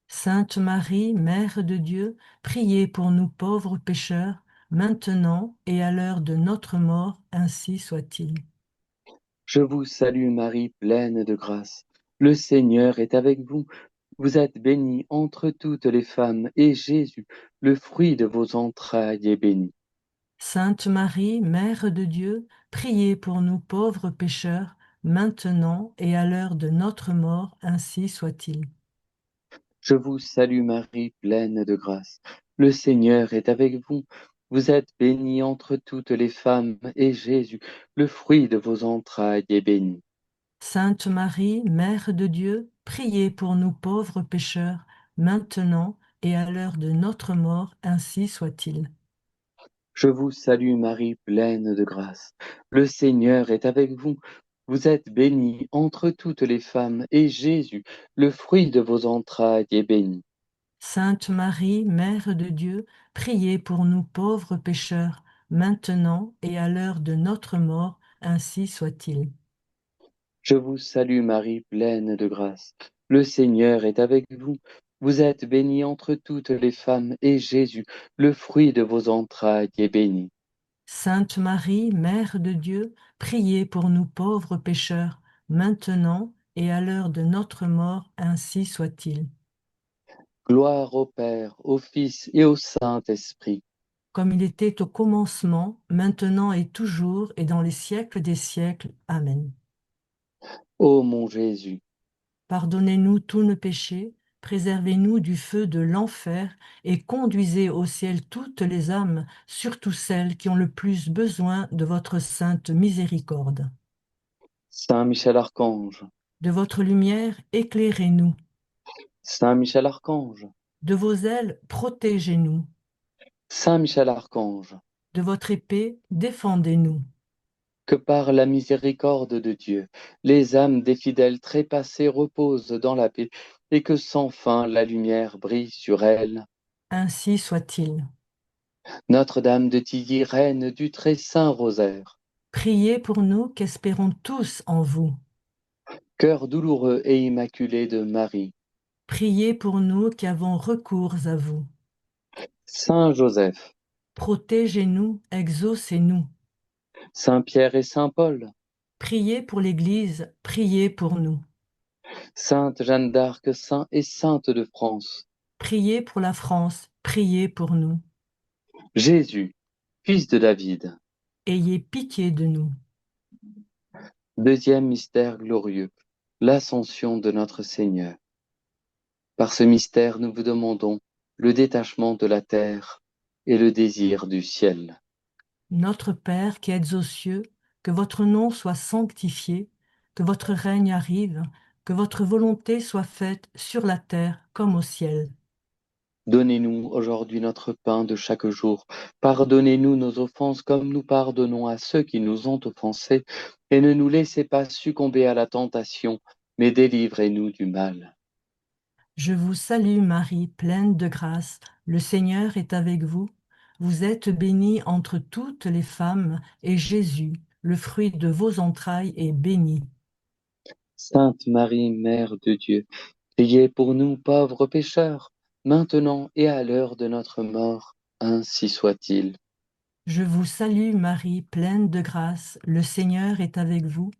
Sainte Marie, Mère de Dieu, priez pour nous pauvres pécheurs, maintenant et à l'heure de notre mort, ainsi soit-il. Je vous salue Marie, pleine de grâce. Le Seigneur est avec vous. Vous êtes bénie entre toutes les femmes, et Jésus, le fruit de vos entrailles, est béni. Sainte Marie, Mère de Dieu, priez pour nous pauvres pécheurs, maintenant et à l'heure de notre mort, ainsi soit-il. Je vous salue Marie, pleine de grâce. Le Seigneur est avec vous. Vous êtes bénie entre toutes les femmes, et Jésus, le fruit de vos entrailles, est béni. Sainte Marie, Mère de Dieu, priez pour nous pauvres pécheurs, maintenant et à l'heure de notre mort, ainsi soit-il. Je vous salue Marie, pleine de grâce. Le Seigneur est avec vous. Vous êtes bénie entre toutes les femmes, et Jésus, le fruit de vos entrailles, est béni. Sainte Marie, Mère de Dieu, priez pour nous pauvres pécheurs, maintenant et à l'heure de notre mort, ainsi soit-il. Je vous salue Marie, pleine de grâce. Le Seigneur est avec vous. Vous êtes bénie entre toutes les femmes, et Jésus, le fruit de vos entrailles, est béni. Sainte Marie, Mère de Dieu, priez pour nous pauvres pécheurs, maintenant et à l'heure de notre mort, ainsi soit-il. Gloire au Père, au Fils et au Saint-Esprit. Comme il était au commencement, maintenant et toujours, et dans les siècles des siècles. Amen. Ô mon Jésus, Pardonnez-nous tous nos péchés, préservez-nous du feu de l'enfer, et conduisez au ciel toutes les âmes, surtout celles qui ont le plus besoin de votre sainte miséricorde. Saint Michel Archange, De votre lumière, éclairez-nous. Saint Michel Archange, De vos ailes, protégez-nous. Saint Michel Archange, De votre épée, défendez-nous. que par la miséricorde de Dieu, les âmes des fidèles trépassés reposent dans la paix, et que sans fin la lumière brille sur elles. Ainsi soit-il. Notre-Dame de Tilly, reine du très saint rosaire, Priez pour nous qu'espérons tous en vous. cœur douloureux et immaculé de Marie, Priez pour nous qui avons recours à vous. Saint Joseph, Protégez-nous, exaucez-nous. Saint Pierre et Saint Paul, Priez pour l'Église, priez pour nous. Sainte Jeanne d'Arc, Saint et Sainte de France, Priez pour la France, priez pour nous. Jésus, fils de David. Ayez pitié de nous. Deuxième mystère glorieux, l'ascension de notre Seigneur. Par ce mystère, nous vous demandons le détachement de la terre et le désir du ciel. Notre Père qui êtes aux cieux, que votre nom soit sanctifié, que votre règne arrive, que votre volonté soit faite sur la terre comme au ciel. Donnez-nous aujourd'hui notre pain de chaque jour. Pardonnez-nous nos offenses comme nous pardonnons à ceux qui nous ont offensés. Et ne nous laissez pas succomber à la tentation, mais délivrez-nous du mal. Je vous salue Marie, pleine de grâce, le Seigneur est avec vous. Vous êtes bénie entre toutes les femmes, et Jésus, le fruit de vos entrailles, est béni. Sainte Marie, Mère de Dieu, priez pour nous pauvres pécheurs, maintenant et à l'heure de notre mort. Ainsi soit-il. Je vous salue Marie, pleine de grâce, le Seigneur est avec vous.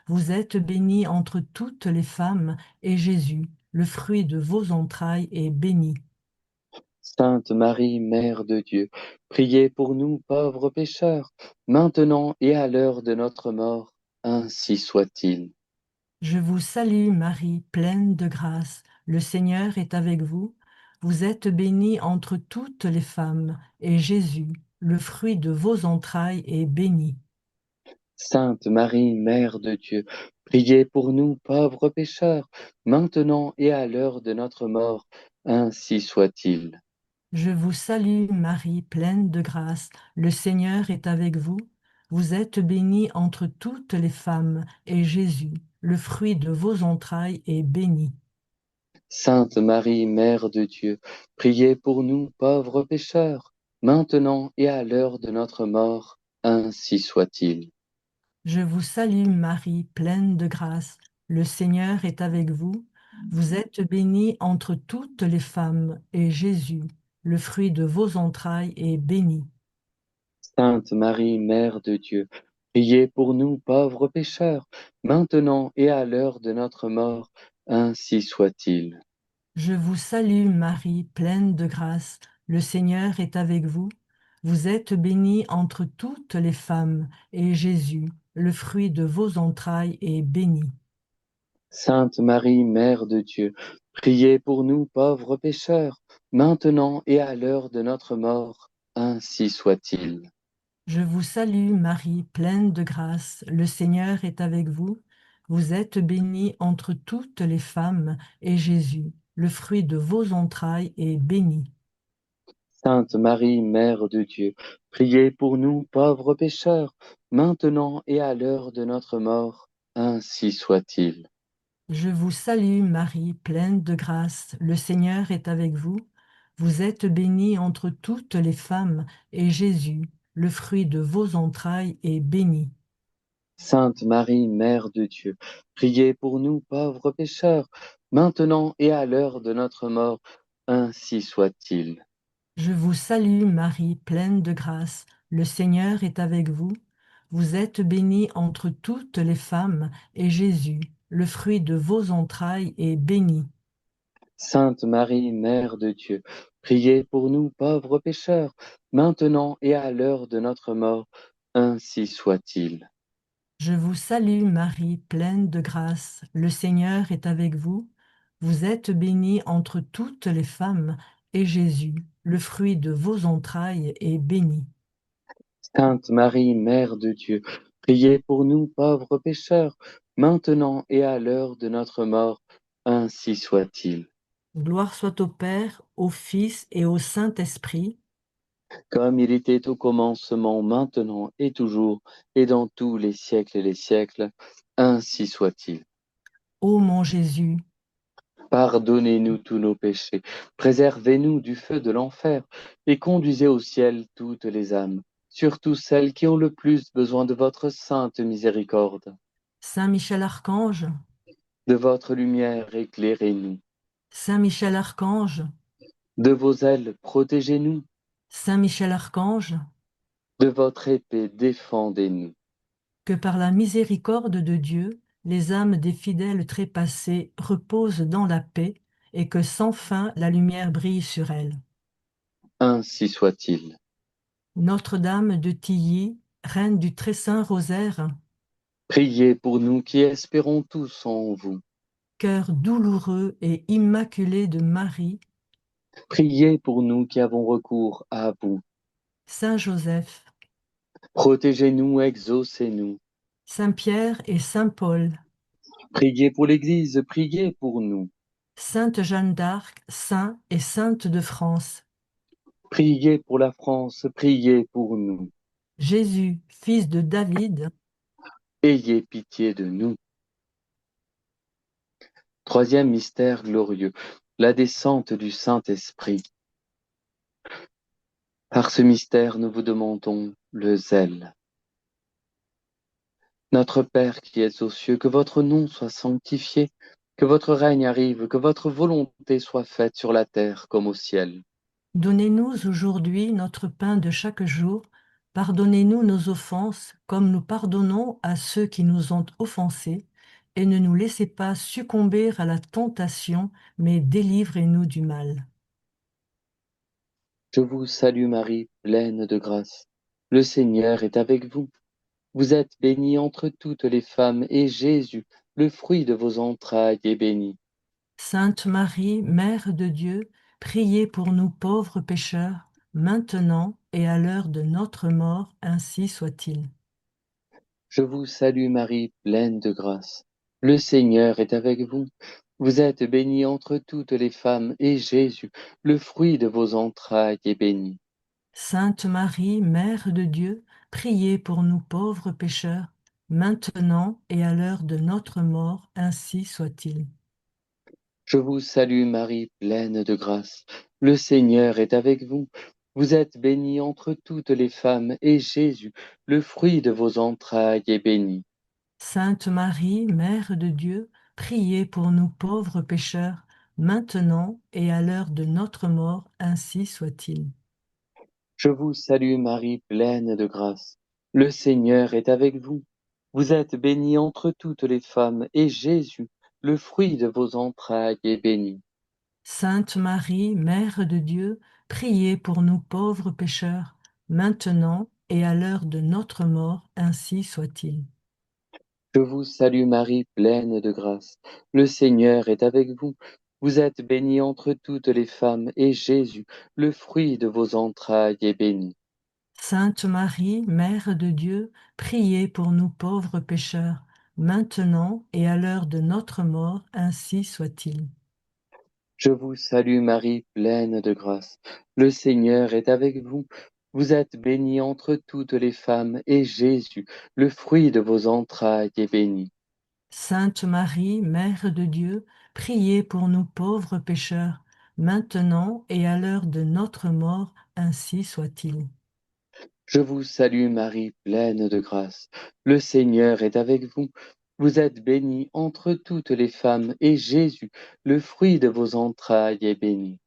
Vous êtes bénie entre toutes les femmes, et Jésus, le fruit de vos entrailles, est béni. Sainte Marie, Mère de Dieu, priez pour nous pauvres pécheurs, maintenant et à l'heure de notre mort. Ainsi soit-il. Je vous salue Marie, pleine de grâce, le Seigneur est avec vous. Vous êtes bénie entre toutes les femmes, et Jésus, le fruit de vos entrailles, est béni. Sainte Marie, Mère de Dieu, priez pour nous pauvres pécheurs, maintenant et à l'heure de notre mort. Ainsi soit-il. Je vous salue Marie, pleine de grâce, le Seigneur est avec vous. Vous êtes bénie entre toutes les femmes, et Jésus, le fruit de vos entrailles, est béni. Sainte Marie, Mère de Dieu, priez pour nous pauvres pécheurs, maintenant et à l'heure de notre mort. Ainsi soit-il. Je vous salue Marie, pleine de grâce, le Seigneur est avec vous. Vous êtes bénie entre toutes les femmes, et Jésus, le fruit de vos entrailles, est béni. Sainte Marie, Mère de Dieu, priez pour nous pauvres pécheurs, maintenant et à l'heure de notre mort. Ainsi soit-il. Je vous salue Marie, pleine de grâce, le Seigneur est avec vous. Vous êtes bénie entre toutes les femmes, et Jésus, le fruit de vos entrailles, est béni. Sainte Marie, Mère de Dieu, Priez pour nous, pauvres pécheurs, maintenant et à l'heure de notre mort. Ainsi soit-il. Je vous salue, Marie, pleine de grâce. Le Seigneur est avec vous. Vous êtes bénie entre toutes les femmes, et Jésus, le fruit de vos entrailles, est béni. Sainte Marie, Mère de Dieu, priez pour nous, pauvres pécheurs, maintenant et à l'heure de notre mort. Ainsi soit-il. Je vous salue, Marie, pleine de grâce. Le Seigneur est avec vous. Vous êtes bénie entre toutes les femmes, et Jésus, le fruit de vos entrailles, est béni. Sainte Marie, Mère de Dieu, priez pour nous, pauvres pécheurs, maintenant et à l'heure de notre mort. Ainsi soit-il. Je vous salue, Marie, pleine de grâce. Le Seigneur est avec vous. Vous êtes bénie entre toutes les femmes, et Jésus, le fruit de vos entrailles, est béni. Sainte Marie, Mère de Dieu, priez pour nous, pauvres pécheurs, maintenant et à l'heure de notre mort. Ainsi soit-il. Je vous salue, Marie, pleine de grâce. Le Seigneur est avec vous. Vous êtes bénie entre toutes les femmes, et Jésus, le fruit de vos entrailles, est béni. Sainte Marie, Mère de Dieu, priez pour nous, pauvres pécheurs, maintenant et à l'heure de notre mort. Ainsi soit-il. Gloire soit au Père, au Fils et au Saint-Esprit, Comme il était au commencement, maintenant et toujours, et dans tous les siècles et les siècles. Ainsi soit-il. ô mon Jésus. Pardonnez-nous tous nos péchés, préservez-nous du feu de l'enfer, et conduisez au ciel toutes les âmes, surtout celles qui ont le plus besoin de votre sainte miséricorde. Saint Michel Archange, De votre lumière, éclairez-nous. Saint Michel Archange, De vos ailes, protégez-nous. Saint Michel Archange, De votre épée, défendez-nous. que par la miséricorde de Dieu, les âmes des fidèles trépassés reposent dans la paix et que sans fin la lumière brille sur elles. Ainsi soit-il. Notre-Dame de Tilly, Reine du Très Saint Rosaire, Priez pour nous qui espérons tous en vous. cœur douloureux et immaculé de Marie, Priez pour nous qui avons recours à vous. Saint Joseph, Protégez-nous, exaucez-nous. Saint Pierre et Saint Paul, Priez pour l'Église, priez pour nous. Sainte Jeanne d'Arc, Saint et Sainte de France, Priez pour la France, priez pour nous. Jésus, fils de David, Ayez pitié de nous. Troisième mystère glorieux, la descente du Saint-Esprit. Par ce mystère, nous vous demandons le zèle. Notre Père qui es aux cieux, que votre nom soit sanctifié, que votre règne arrive, que votre volonté soit faite sur la terre comme au ciel. donnez-nous aujourd'hui notre pain de chaque jour. Pardonnez-nous nos offenses, comme nous pardonnons à ceux qui nous ont offensés, et ne nous laissez pas succomber à la tentation, mais délivrez-nous du mal. Je vous salue Marie, pleine de grâce. Le Seigneur est avec vous. Vous êtes bénie entre toutes les femmes, et Jésus, le fruit de vos entrailles, est béni. Sainte Marie, Mère de Dieu, priez pour nous pauvres pécheurs, maintenant et à l'heure de notre mort, ainsi soit-il. Je vous salue Marie, pleine de grâce. Le Seigneur est avec vous. Vous êtes bénie entre toutes les femmes, et Jésus, le fruit de vos entrailles, est béni. Sainte Marie, Mère de Dieu, priez pour nous pauvres pécheurs, maintenant et à l'heure de notre mort, ainsi soit-il. Je vous salue Marie, pleine de grâce. Le Seigneur est avec vous. Vous êtes bénie entre toutes les femmes, et Jésus, le fruit de vos entrailles, est béni. Sainte Marie, Mère de Dieu, priez pour nous pauvres pécheurs, maintenant et à l'heure de notre mort, ainsi soit-il. Je vous salue Marie, pleine de grâce. Le Seigneur est avec vous. Vous êtes bénie entre toutes les femmes, et Jésus, le fruit de vos entrailles, est béni. Sainte Marie, Mère de Dieu, priez pour nous pauvres pécheurs, maintenant et à l'heure de notre mort, ainsi soit-il. Je vous salue Marie, pleine de grâce. Le Seigneur est avec vous. Vous êtes bénie entre toutes les femmes, et Jésus, le fruit de vos entrailles, est béni. Sainte Marie, Mère de Dieu, priez pour nous pauvres pécheurs, maintenant et à l'heure de notre mort, ainsi soit-il. Je vous salue Marie, pleine de grâce. Le Seigneur est avec vous. Vous êtes bénie entre toutes les femmes, et Jésus, le fruit de vos entrailles, est béni. Sainte Marie, Mère de Dieu, priez pour nous pauvres pécheurs, maintenant et à l'heure de notre mort, ainsi soit-il. Je vous salue Marie, pleine de grâce. Le Seigneur est avec vous. Vous êtes bénie entre toutes les femmes, et Jésus, le fruit de vos entrailles, est béni.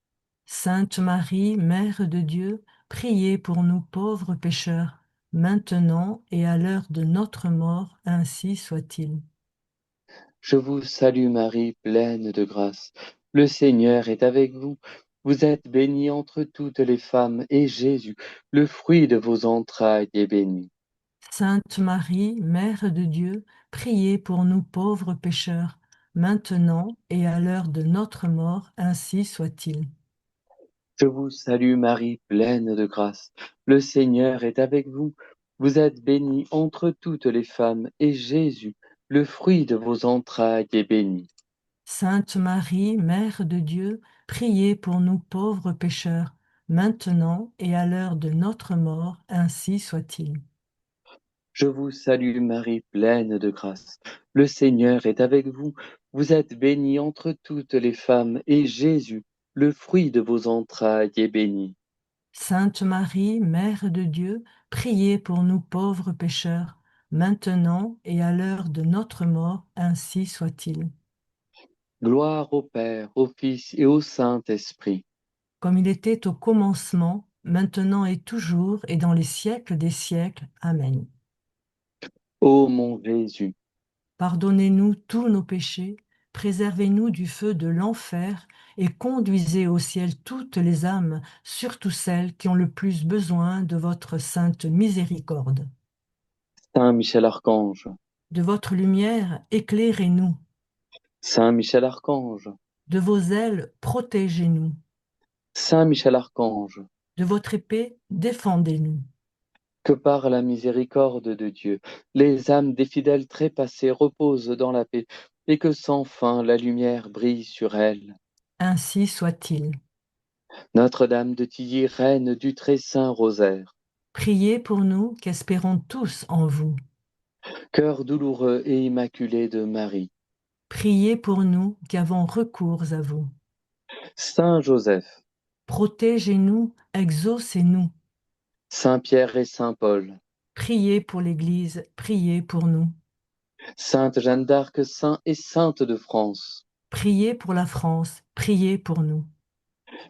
Sainte Marie, Mère de Dieu, priez pour nous pauvres pécheurs, maintenant et à l'heure de notre mort, ainsi soit-il. Je vous salue Marie, pleine de grâce. Le Seigneur est avec vous. Vous êtes bénie entre toutes les femmes, et Jésus, le fruit de vos entrailles, est béni. Sainte Marie, Mère de Dieu, priez pour nous pauvres pécheurs, maintenant et à l'heure de notre mort, ainsi soit-il. Je vous salue Marie, pleine de grâce. Le Seigneur est avec vous. Vous êtes bénie entre toutes les femmes, et Jésus, le fruit de vos entrailles, est béni. Sainte Marie, Mère de Dieu, priez pour nous pauvres pécheurs, maintenant et à l'heure de notre mort, ainsi soit-il. Je vous salue Marie, pleine de grâce. Le Seigneur est avec vous. Vous êtes bénie entre toutes les femmes, et Jésus, le fruit de vos entrailles, est béni. Sainte Marie, Mère de Dieu, priez pour nous pauvres pécheurs, maintenant et à l'heure de notre mort, ainsi soit-il. Gloire au Père, au Fils et au Saint-Esprit. Comme il était au commencement, maintenant et toujours, et dans les siècles des siècles. Amen. Ô mon Jésus, Pardonnez-nous tous nos péchés, préservez-nous du feu de l'enfer, et conduisez au ciel toutes les âmes, surtout celles qui ont le plus besoin de votre sainte miséricorde. Saint Michel Archange, De votre lumière, éclairez-nous. Saint Michel Archange, De vos ailes, protégez-nous. Saint Michel Archange, De votre épée, défendez-nous. que par la miséricorde de Dieu, les âmes des fidèles trépassés reposent dans la paix, et que sans fin la lumière brille sur elles. Ainsi soit-il. Notre-Dame de Tilly, reine du très saint rosaire, Priez pour nous qui espérons tous en vous. cœur douloureux et immaculé de Marie, Priez pour nous qui avons recours à vous. Saint Joseph, Protégez-nous, exaucez-nous. Saint Pierre et Saint Paul, Priez pour l'Église, priez pour nous. Sainte Jeanne d'Arc, saint et sainte de France, Priez pour la France, priez pour nous.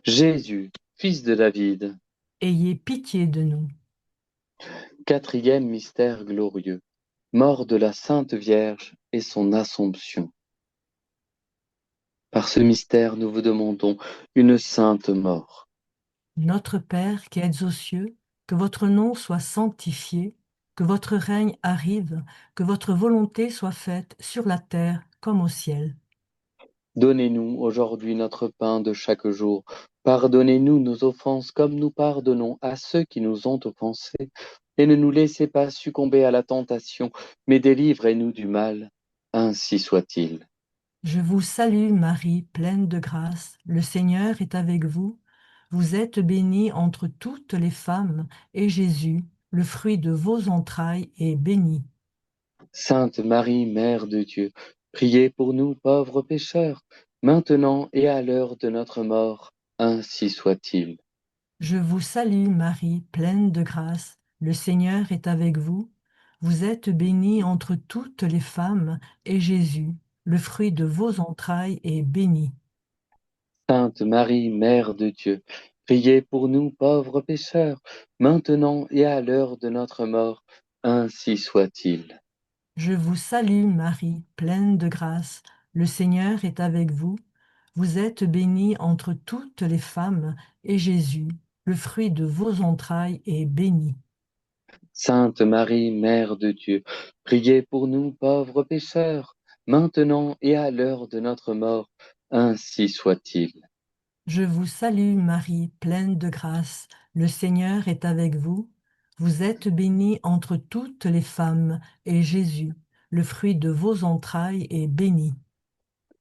Jésus, fils de David, Ayez pitié de nous. quatrième mystère glorieux, mort de la Sainte Vierge et son Assomption. Par ce mystère, nous vous demandons une sainte mort. Notre Père qui êtes aux cieux, que votre nom soit sanctifié, que votre règne arrive, que votre volonté soit faite sur la terre comme au ciel. Donnez-nous aujourd'hui notre pain de chaque jour. Pardonnez-nous nos offenses comme nous pardonnons à ceux qui nous ont offensés. Et ne nous laissez pas succomber à la tentation, mais délivrez-nous du mal. Ainsi soit-il. Je vous salue Marie, pleine de grâce, le Seigneur est avec vous. Vous êtes bénie entre toutes les femmes, et Jésus, le fruit de vos entrailles, est béni. Sainte Marie, Mère de Dieu, priez pour nous pauvres pécheurs, maintenant et à l'heure de notre mort. Ainsi soit-il. Je vous salue Marie, pleine de grâce, le Seigneur est avec vous. Vous êtes bénie entre toutes les femmes, et Jésus, le fruit de vos entrailles, est béni. Sainte Marie, Mère de Dieu, priez pour nous pauvres pécheurs, maintenant et à l'heure de notre mort. Ainsi soit-il. Je vous salue Marie, pleine de grâce, le Seigneur est avec vous. Vous êtes bénie entre toutes les femmes, et Jésus, le fruit de vos entrailles, est béni. Sainte Marie, Mère de Dieu, priez pour nous pauvres pécheurs, maintenant et à l'heure de notre mort. ainsi soit-il. Je vous salue Marie, pleine de grâce, le Seigneur est avec vous. Vous êtes bénie entre toutes les femmes, et Jésus, le fruit de vos entrailles, est béni.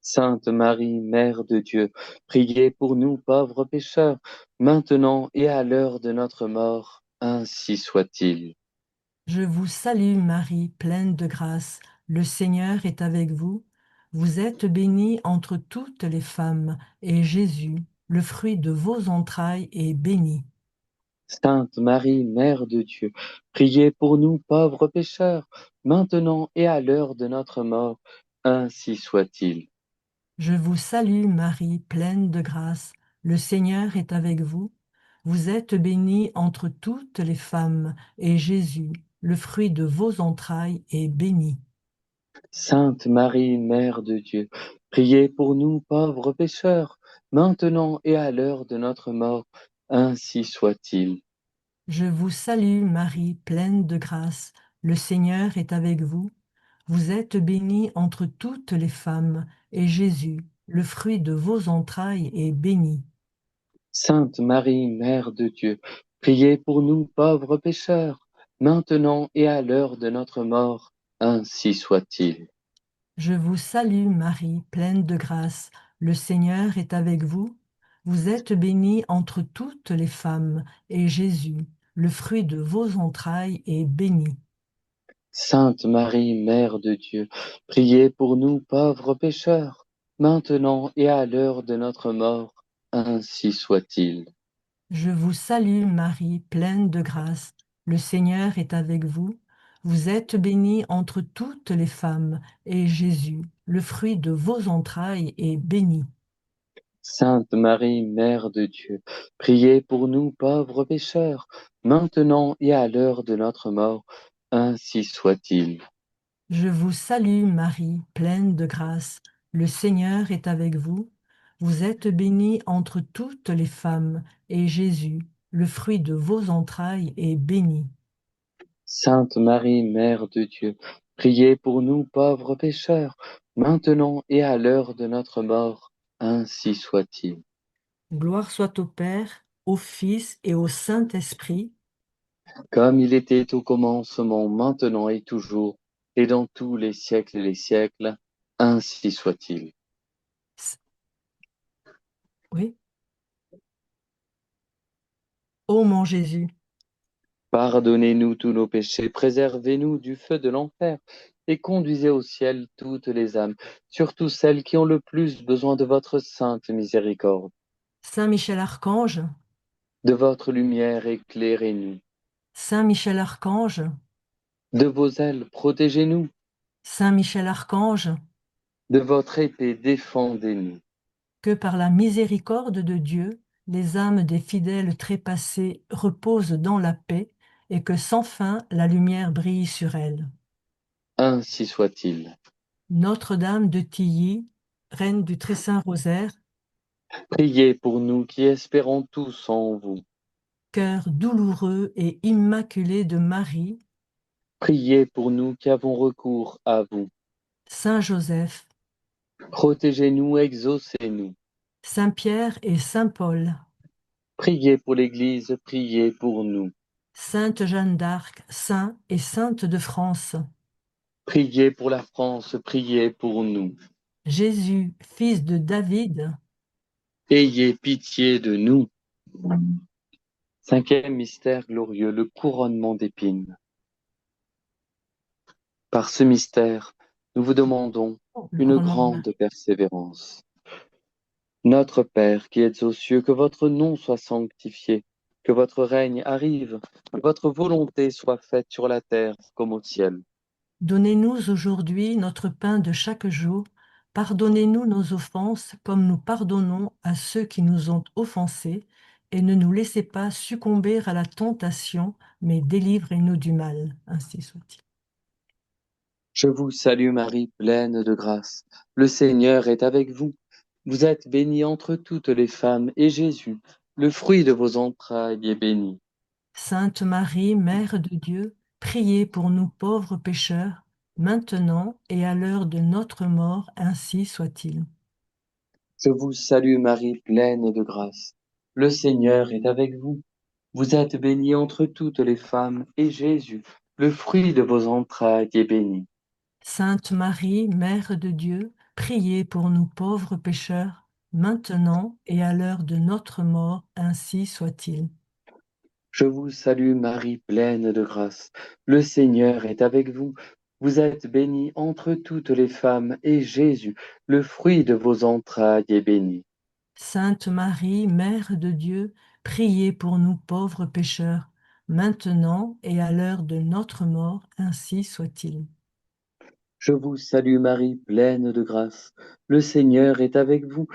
Sainte Marie, Mère de Dieu, priez pour nous pauvres pécheurs, maintenant et à l'heure de notre mort, ainsi soit-il. Je vous salue Marie, pleine de grâce, le Seigneur est avec vous. Vous êtes bénie entre toutes les femmes, et Jésus, le fruit de vos entrailles, est béni. Sainte Marie, Mère de Dieu, priez pour nous pauvres pécheurs, maintenant et à l'heure de notre mort, ainsi soit-il. Je vous salue Marie, pleine de grâce, le Seigneur est avec vous. Vous êtes bénie entre toutes les femmes, et Jésus, le fruit de vos entrailles, est béni. Sainte Marie, Mère de Dieu, priez pour nous pauvres pécheurs, maintenant et à l'heure de notre mort, ainsi soit-il. Je vous salue Marie, pleine de grâce, le Seigneur est avec vous. Vous êtes bénie entre toutes les femmes, et Jésus, le fruit de vos entrailles, est béni. Sainte Marie, Mère de Dieu, priez pour nous pauvres pécheurs, maintenant et à l'heure de notre mort, ainsi soit-il. Je vous salue Marie, pleine de grâce, le Seigneur est avec vous. Vous êtes bénie entre toutes les femmes, et Jésus, le fruit de vos entrailles, est béni. Sainte Marie, Mère de Dieu, priez pour nous pauvres pécheurs, maintenant et à l'heure de notre mort, ainsi soit-il. Je vous salue Marie, pleine de grâce, le Seigneur est avec vous. Vous êtes bénie entre toutes les femmes, et Jésus, le fruit de vos entrailles, est béni. Sainte Marie, Mère de Dieu, priez pour nous pauvres pécheurs, maintenant et à l'heure de notre mort, ainsi soit-il. Je vous salue Marie, pleine de grâce, le Seigneur est avec vous. Vous êtes bénie entre toutes les femmes, et Jésus, le fruit de vos entrailles, est béni. Sainte Marie, Mère de Dieu, priez pour nous pauvres pécheurs, maintenant et à l'heure de notre mort, ainsi soit-il. Gloire soit au Père, au Fils et au Saint-Esprit. Comme il était au commencement, maintenant et toujours, et dans tous les siècles et les siècles, ainsi soit-il. Oui. Ô mon Jésus, Pardonnez-nous tous nos péchés, préservez-nous du feu de l'enfer, et conduisez au ciel toutes les âmes, surtout celles qui ont le plus besoin de votre sainte miséricorde. Saint Michel Archange, De votre lumière éclairez-nous, Saint Michel Archange, de vos ailes protégez-nous, Saint Michel Archange, de votre épée défendez-nous. que par la miséricorde de Dieu, les âmes des fidèles trépassés reposent dans la paix et que sans fin la lumière brille sur elles. Ainsi soit-il. Notre-Dame de Tilly, Reine du Très Saint Rosaire, Priez pour nous qui espérons tous en vous. cœur douloureux et immaculé de Marie, Priez pour nous qui avons recours à vous. Saint Joseph, Protégez-nous, exaucez-nous. Saint Pierre et Saint Paul, Priez pour l'Église, priez pour nous. Sainte Jeanne d'Arc, Saint et Sainte de France, Priez pour la France, priez pour nous. Jésus, fils de David, Ayez pitié de nous. Cinquième mystère glorieux, le couronnement d'épines. Par ce mystère, nous vous demandons le une couronnement de grande persévérance. Notre Père qui êtes aux cieux, que votre nom soit sanctifié, que votre règne arrive, que votre volonté soit faite sur la terre comme au ciel. Donnez-nous aujourd'hui notre pain de chaque jour. Pardonnez-nous nos offenses comme nous pardonnons à ceux qui nous ont offensés. Et ne nous laissez pas succomber à la tentation, mais délivrez-nous du mal. Ainsi soit-il. Je vous salue Marie, pleine de grâce. Le Seigneur est avec vous. Vous êtes bénie entre toutes les femmes, et Jésus, le fruit de vos entrailles, est béni. Sainte Marie, Mère de Dieu, priez pour nous pauvres pécheurs, maintenant et à l'heure de notre mort. Ainsi soit-il. Je vous salue Marie, pleine de grâce. Le Seigneur est avec vous. Vous êtes bénie entre toutes les femmes, et Jésus, le fruit de vos entrailles, est béni. Sainte Marie, Mère de Dieu, priez pour nous pauvres pécheurs, maintenant et à l'heure de notre mort, ainsi soit-il. Je vous salue Marie, pleine de grâce. Le Seigneur est avec vous. Vous êtes bénie entre toutes les femmes, et Jésus, le fruit de vos entrailles, est béni. Sainte Marie, Mère de Dieu, priez pour nous pauvres pécheurs, maintenant et à l'heure de notre mort, ainsi soit-il. Je vous salue Marie, pleine de grâce. Le Seigneur est avec vous.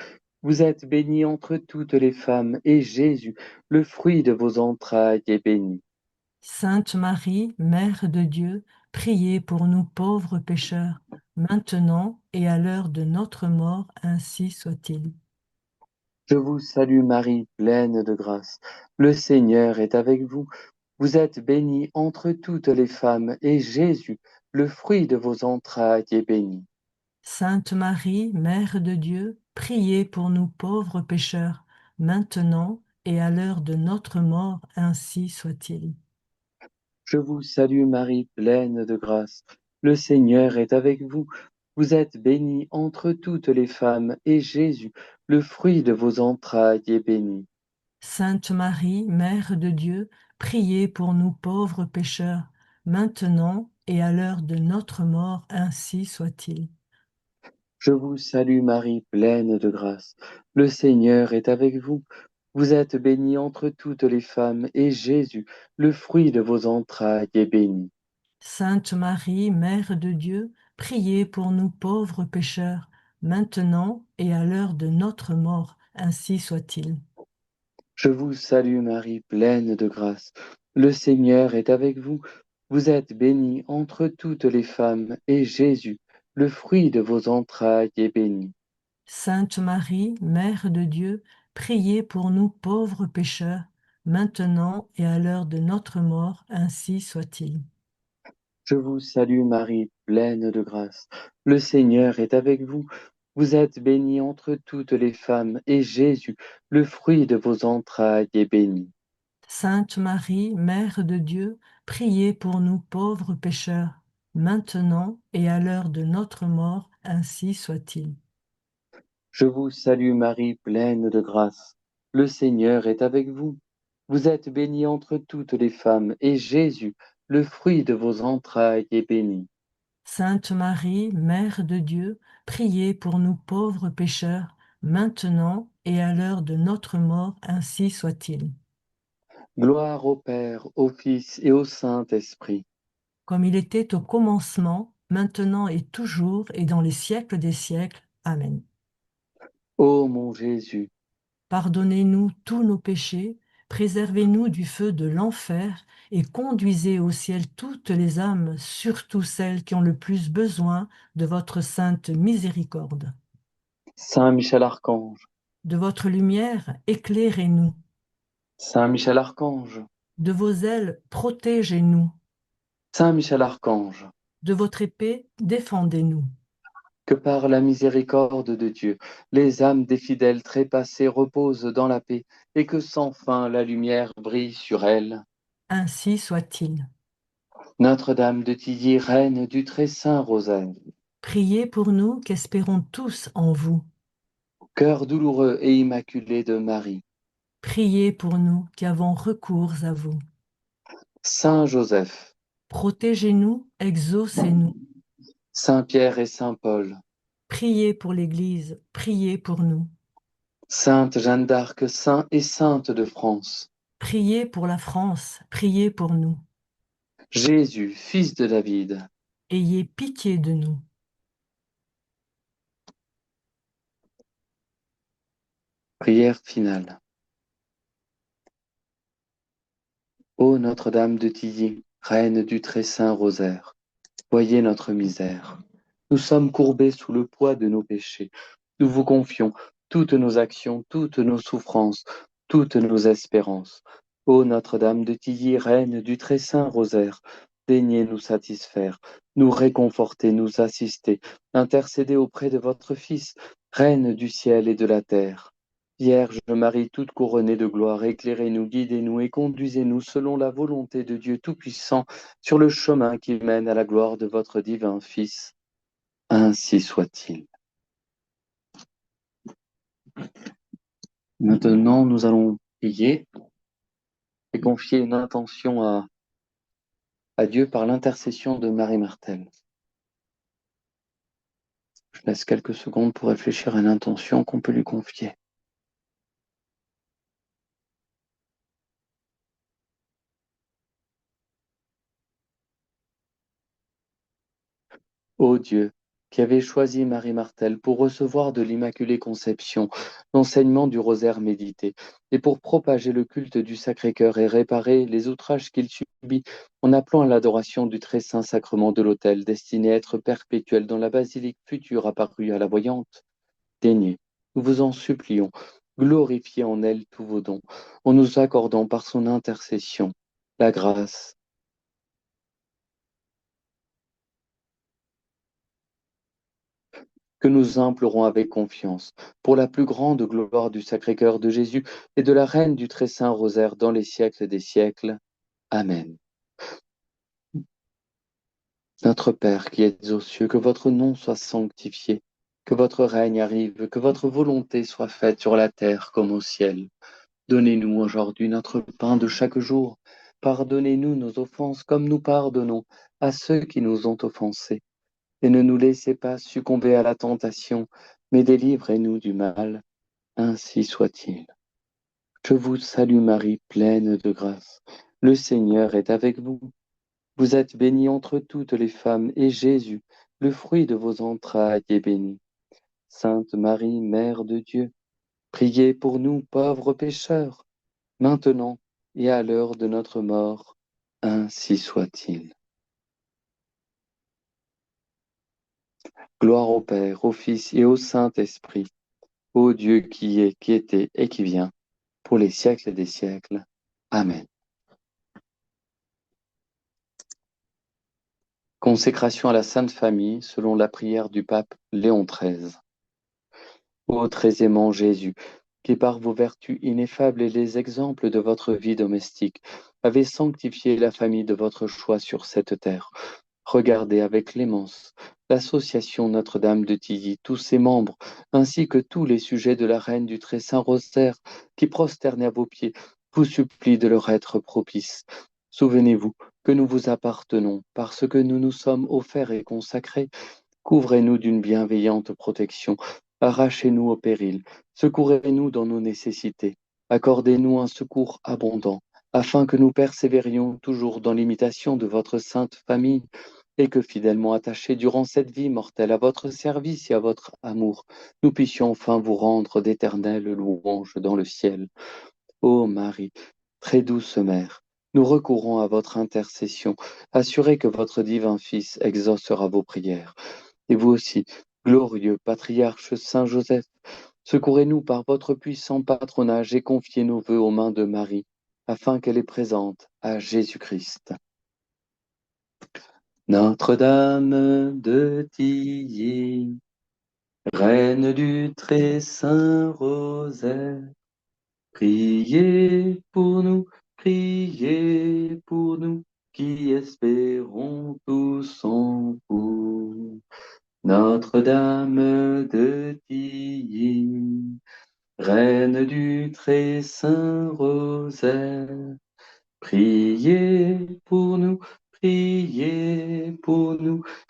Vous êtes bénie entre toutes les femmes, et Jésus, le fruit de vos entrailles, est béni. Sainte Marie, Mère de Dieu, priez pour nous pauvres pécheurs, maintenant et à l'heure de notre mort, ainsi soit-il. Je vous salue Marie, pleine de grâce. Le Seigneur est avec vous. Vous êtes bénie entre toutes les femmes, et Jésus, le fruit de vos entrailles, est béni. Sainte Marie, Mère de Dieu, priez pour nous pauvres pécheurs, maintenant et à l'heure de notre mort, ainsi soit-il. Je vous salue Marie, pleine de grâce. Le Seigneur est avec vous. Vous êtes bénie entre toutes les femmes, et Jésus, le fruit de vos entrailles, est béni. Sainte Marie, Mère de Dieu, priez pour nous pauvres pécheurs, maintenant et à l'heure de notre mort, ainsi soit-il. Je vous salue Marie, pleine de grâce. Le Seigneur est avec vous. Vous êtes bénie entre toutes les femmes, et Jésus, le fruit de vos entrailles, est béni. Sainte Marie, Mère de Dieu, priez pour nous pauvres pécheurs, maintenant et à l'heure de notre mort, ainsi soit-il. Je vous salue Marie, pleine de grâce. Le Seigneur est avec vous. Vous êtes bénie entre toutes les femmes, et Jésus, le fruit de vos entrailles, est béni. Sainte Marie, Mère de Dieu, priez pour nous pauvres pécheurs, maintenant et à l'heure de notre mort, ainsi soit-il. Je vous salue Marie, pleine de grâce. Le Seigneur est avec vous. Vous êtes bénie entre toutes les femmes, et Jésus, le fruit de vos entrailles, est béni. Sainte Marie, Mère de Dieu, priez pour nous pauvres pécheurs, maintenant et à l'heure de notre mort, ainsi soit-il. Je vous salue Marie, pleine de grâce. Le Seigneur est avec vous. Vous êtes bénie entre toutes les femmes, et Jésus, le fruit de vos entrailles, est béni. Sainte Marie, Mère de Dieu, priez pour nous pauvres pécheurs, maintenant et à l'heure de notre mort, ainsi soit-il. Gloire au Père, au Fils et au Saint-Esprit. Comme il était au commencement, maintenant et toujours, et dans les siècles des siècles. Amen. Ô mon Jésus, Pardonnez-nous tous nos péchés, préservez-nous du feu de l'enfer, et conduisez au ciel toutes les âmes, surtout celles qui ont le plus besoin de votre sainte miséricorde. Saint Michel Archange, De votre lumière, éclairez-nous. Saint Michel Archange, De vos ailes, protégez-nous. Saint Michel Archange, De votre épée, défendez-nous. que par la miséricorde de Dieu, les âmes des fidèles trépassés reposent dans la paix, et que sans fin la lumière brille sur elles. Ainsi soit-il. Notre-Dame de Tilly, reine du très saint rosaire, Priez pour nous qu'espérons tous en vous. cœur douloureux et immaculé de Marie, Priez pour nous qui avons recours à vous. Saint Joseph, Protégez-nous, exaucez-nous. Saint Pierre et Saint Paul, Priez pour l'Église, priez pour nous. Sainte Jeanne d'Arc, saint et sainte de France, Priez pour la France, priez pour nous. Jésus, fils de David, Ayez pitié de nous. prière finale. Ô Notre-Dame de Tilly, reine du très saint rosaire, voyez notre misère. Nous sommes courbés sous le poids de nos péchés. Nous vous confions toutes nos actions, toutes nos souffrances, toutes nos espérances. Ô Notre-Dame de Tilly, reine du très saint rosaire, daignez nous satisfaire, nous réconforter, nous assister, intercéder auprès de votre Fils, Reine du ciel et de la terre, Vierge Marie toute couronnée de gloire, éclairez-nous, guidez-nous et conduisez-nous selon la volonté de Dieu Tout-Puissant sur le chemin qui mène à la gloire de votre divin Fils. Ainsi soit-il. Maintenant, nous allons prier et confier une intention à Dieu par l'intercession de Marie Martel. Je laisse quelques secondes pour réfléchir à l'intention qu'on peut lui confier. Ô Dieu, qui avez choisi Marie Martel pour recevoir de l'Immaculée Conception l'enseignement du rosaire médité, et pour propager le culte du Sacré-Cœur et réparer les outrages qu'il subit en appelant à l'adoration du très saint sacrement de l'autel, destiné à être perpétuel dans la basilique future apparue à la voyante, daignez, nous vous en supplions, glorifiez en elle tous vos dons, en nous accordant par son intercession la grâce que nous implorons avec confiance, pour la plus grande gloire du Sacré-Cœur de Jésus et de la Reine du Très Saint Rosaire dans les siècles des siècles. Amen. Notre Père qui êtes aux cieux, que votre nom soit sanctifié, que votre règne arrive, que votre volonté soit faite sur la terre comme au ciel. Donnez-nous aujourd'hui notre pain de chaque jour. Pardonnez-nous nos offenses comme nous pardonnons à ceux qui nous ont offensés. Et ne nous laissez pas succomber à la tentation, mais délivrez-nous du mal. Ainsi soit-il. Je vous salue Marie, pleine de grâce. Le Seigneur est avec vous. Vous êtes bénie entre toutes les femmes, et Jésus, le fruit de vos entrailles, est béni. Sainte Marie, Mère de Dieu, priez pour nous pauvres pécheurs, maintenant et à l'heure de notre mort. Ainsi soit-il. Gloire au Père, au Fils et au Saint-Esprit, ô Dieu qui est, qui était et qui vient, pour les siècles des siècles. Amen. Consécration à la Sainte Famille selon la prière du pape Léon XIII. Ô très aimant Jésus, qui par vos vertus ineffables et les exemples de votre vie domestique avez sanctifié la famille de votre choix sur cette terre, regardez avec clémence l'association Notre-Dame de Tilly, tous ses membres, ainsi que tous les sujets de la Reine du Très Saint Rosaire, qui prosternés à vos pieds, vous supplient de leur être propice. Souvenez-vous que nous vous appartenons, parce que nous nous sommes offerts et consacrés. Couvrez-nous d'une bienveillante protection, arrachez-nous au péril, secourez-nous dans nos nécessités, accordez-nous un secours abondant, afin que nous persévérions toujours dans l'imitation de votre sainte famille, et que fidèlement attachés durant cette vie mortelle à votre service et à votre amour, nous puissions enfin vous rendre d'éternelles louanges dans le ciel. Ô Marie, très douce Mère, nous recourons à votre intercession, assurez que votre divin Fils exaucera vos prières. Et vous aussi, glorieux patriarche Saint Joseph, secourez-nous par votre puissant patronage et confiez nos vœux aux mains de Marie, afin qu'elle les présente à Jésus-Christ. Notre-Dame de Tilly, Reine du Très Saint Rosaire, priez pour nous qui espérons tous en vous. Notre-Dame de Tilly, Reine du Très Saint Rosaire, priez pour nous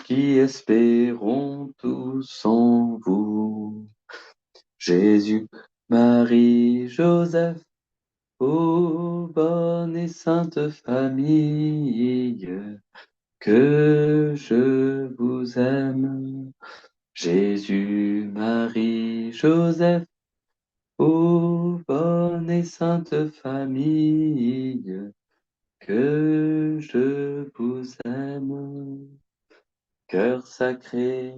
qui espérons tous en vous. Jésus, Marie, Joseph, ô bonne et sainte famille, que je vous aime. Jésus, Marie, Joseph, ô bonne et sainte famille, que je vous aime. Cœur sacré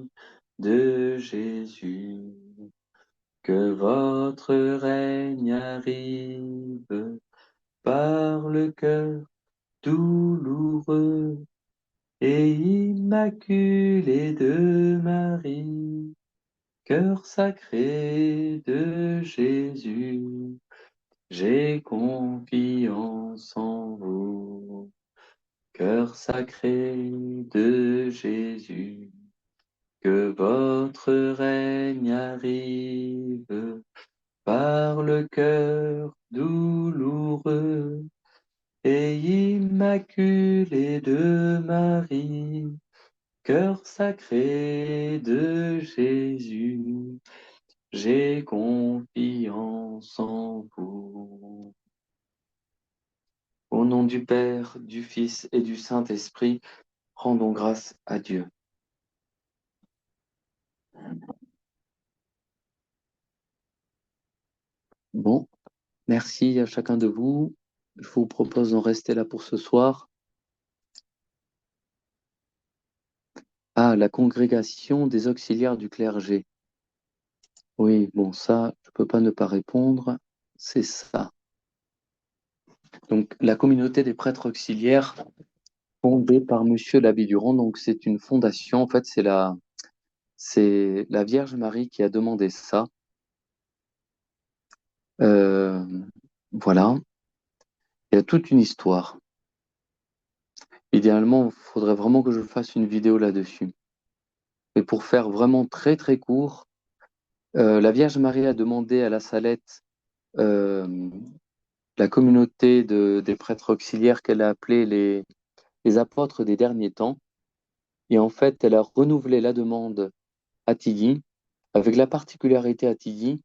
de Jésus, que votre règne arrive par le cœur douloureux et immaculé de Marie. Cœur sacré de Jésus, j'ai confiance en vous. Cœur sacré de Jésus, que votre règne arrive par le cœur douloureux et immaculé de Marie. Cœur sacré de Jésus, j'ai confiance en vous. Au nom du Père, du Fils et du Saint-Esprit, rendons grâce à Dieu. Bon, merci à chacun de vous. Je vous propose d'en rester là pour ce soir. Ah, la congrégation des auxiliaires du clergé. Oui, bon, ça, je ne peux pas ne pas répondre. C'est ça. Donc, la communauté des prêtres auxiliaires fondée par Monsieur l'Abbé Durand. Donc, c'est une fondation. En fait, c'est la Vierge Marie qui a demandé ça. Euh, voilà. Il y a toute une histoire. Idéalement, il faudrait vraiment que je fasse une vidéo là-dessus. Mais pour faire vraiment très très court, la Vierge Marie a demandé à la Salette euh, la communauté des prêtres auxiliaires qu'elle a appelés les apôtres des derniers temps. Et en fait, elle a renouvelé la demande à Tilly, avec la particularité à Tilly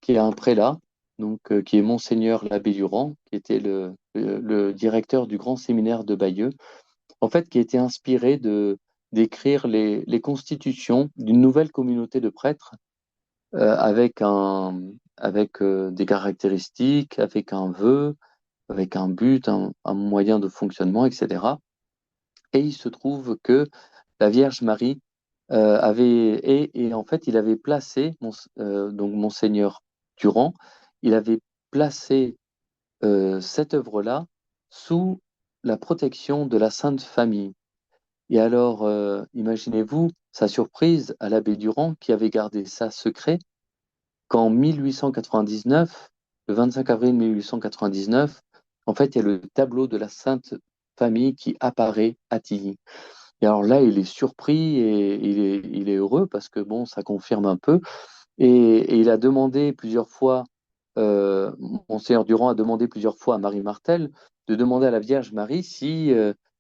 qui est un prélat, donc qui est Monseigneur l'Abbé Durand, qui était le directeur du grand séminaire de Bayeux, en fait, qui a été inspiré d'écrire les constitutions d'une nouvelle communauté de prêtres avec des caractéristiques, avec un vœu, avec un but, un moyen de fonctionnement, etc. Et il se trouve que la Vierge Marie et en fait, il avait placé, donc Monseigneur Durand, il avait placé cette œuvre-là sous la protection de la Sainte Famille. Et alors, imaginez-vous sa surprise à l'abbé Durand qui avait gardé ça secret qu'en 1899, le 25 avril 1899, en fait, il y a le tableau de la Sainte Famille qui apparaît à Tilly. Et alors là, il est surpris et il est heureux parce que bon, ça confirme un peu. Et il a demandé plusieurs fois, euh, Monseigneur Durand a demandé plusieurs fois à Marie Martel de demander à la Vierge Marie si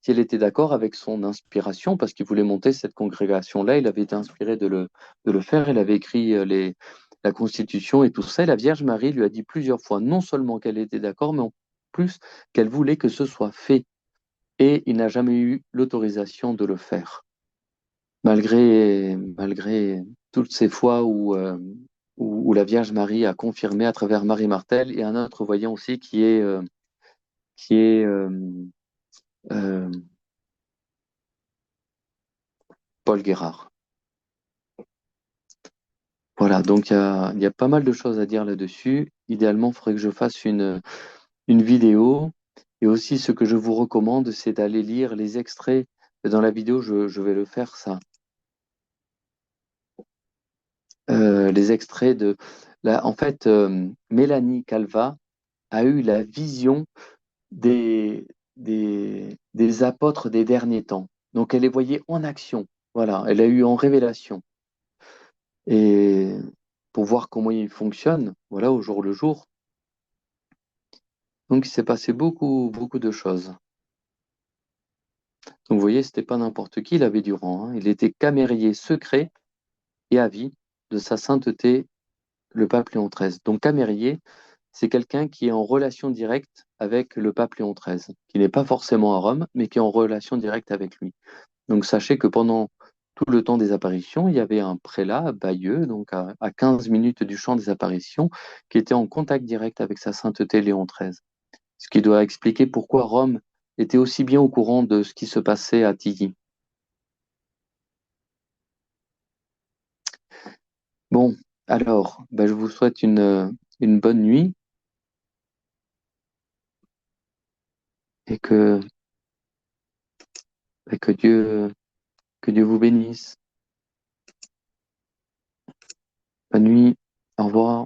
elle était d'accord avec son inspiration, parce qu'il voulait monter cette congrégation-là. Il avait été inspiré de le faire. Il avait écrit la Constitution et tout ça. Et la Vierge Marie lui a dit plusieurs fois, non seulement qu'elle était d'accord, mais en plus qu'elle voulait que ce soit fait. Et il n'a jamais eu l'autorisation de le faire malgré toutes ces fois où la Vierge Marie a confirmé à travers Marie Martel et un autre voyant aussi qui est euh, Paul Guérard. Voilà, donc il y a pas mal de choses à dire là-dessus. Idéalement, il faudrait que je fasse une vidéo. Et aussi, ce que je vous recommande, c'est d'aller lire les extraits. Dans la vidéo, je vais le faire, ça. Les extraits de... en fait, Mélanie Calva a eu la vision des apôtres des derniers temps. Donc elle les voyait en action. Voilà, elle a eu en révélation. Et pour voir comment ils fonctionnent, voilà, au jour le jour. Donc il s'est passé beaucoup, beaucoup de choses. Donc vous voyez, c'était pas n'importe qui, l'abbé Durand, hein. Il était camérier secret et à vie de sa sainteté, le pape Léon XIII. Donc camérier, c'est quelqu'un qui est en relation directe avec le pape Léon XIII, qui n'est pas forcément à Rome, mais qui est en relation directe avec lui. Donc sachez que pendant tout le temps des apparitions, il y avait un prélat à Bayeux, donc à 15 minutes du champ des apparitions, qui était en contact direct avec sa sainteté Léon XIII. Ce qui doit expliquer pourquoi Rome était aussi bien au courant de ce qui se passait à Tilly. Bon, alors, ben, je vous souhaite une bonne nuit et et que Dieu vous bénisse. Bonne nuit. Au revoir.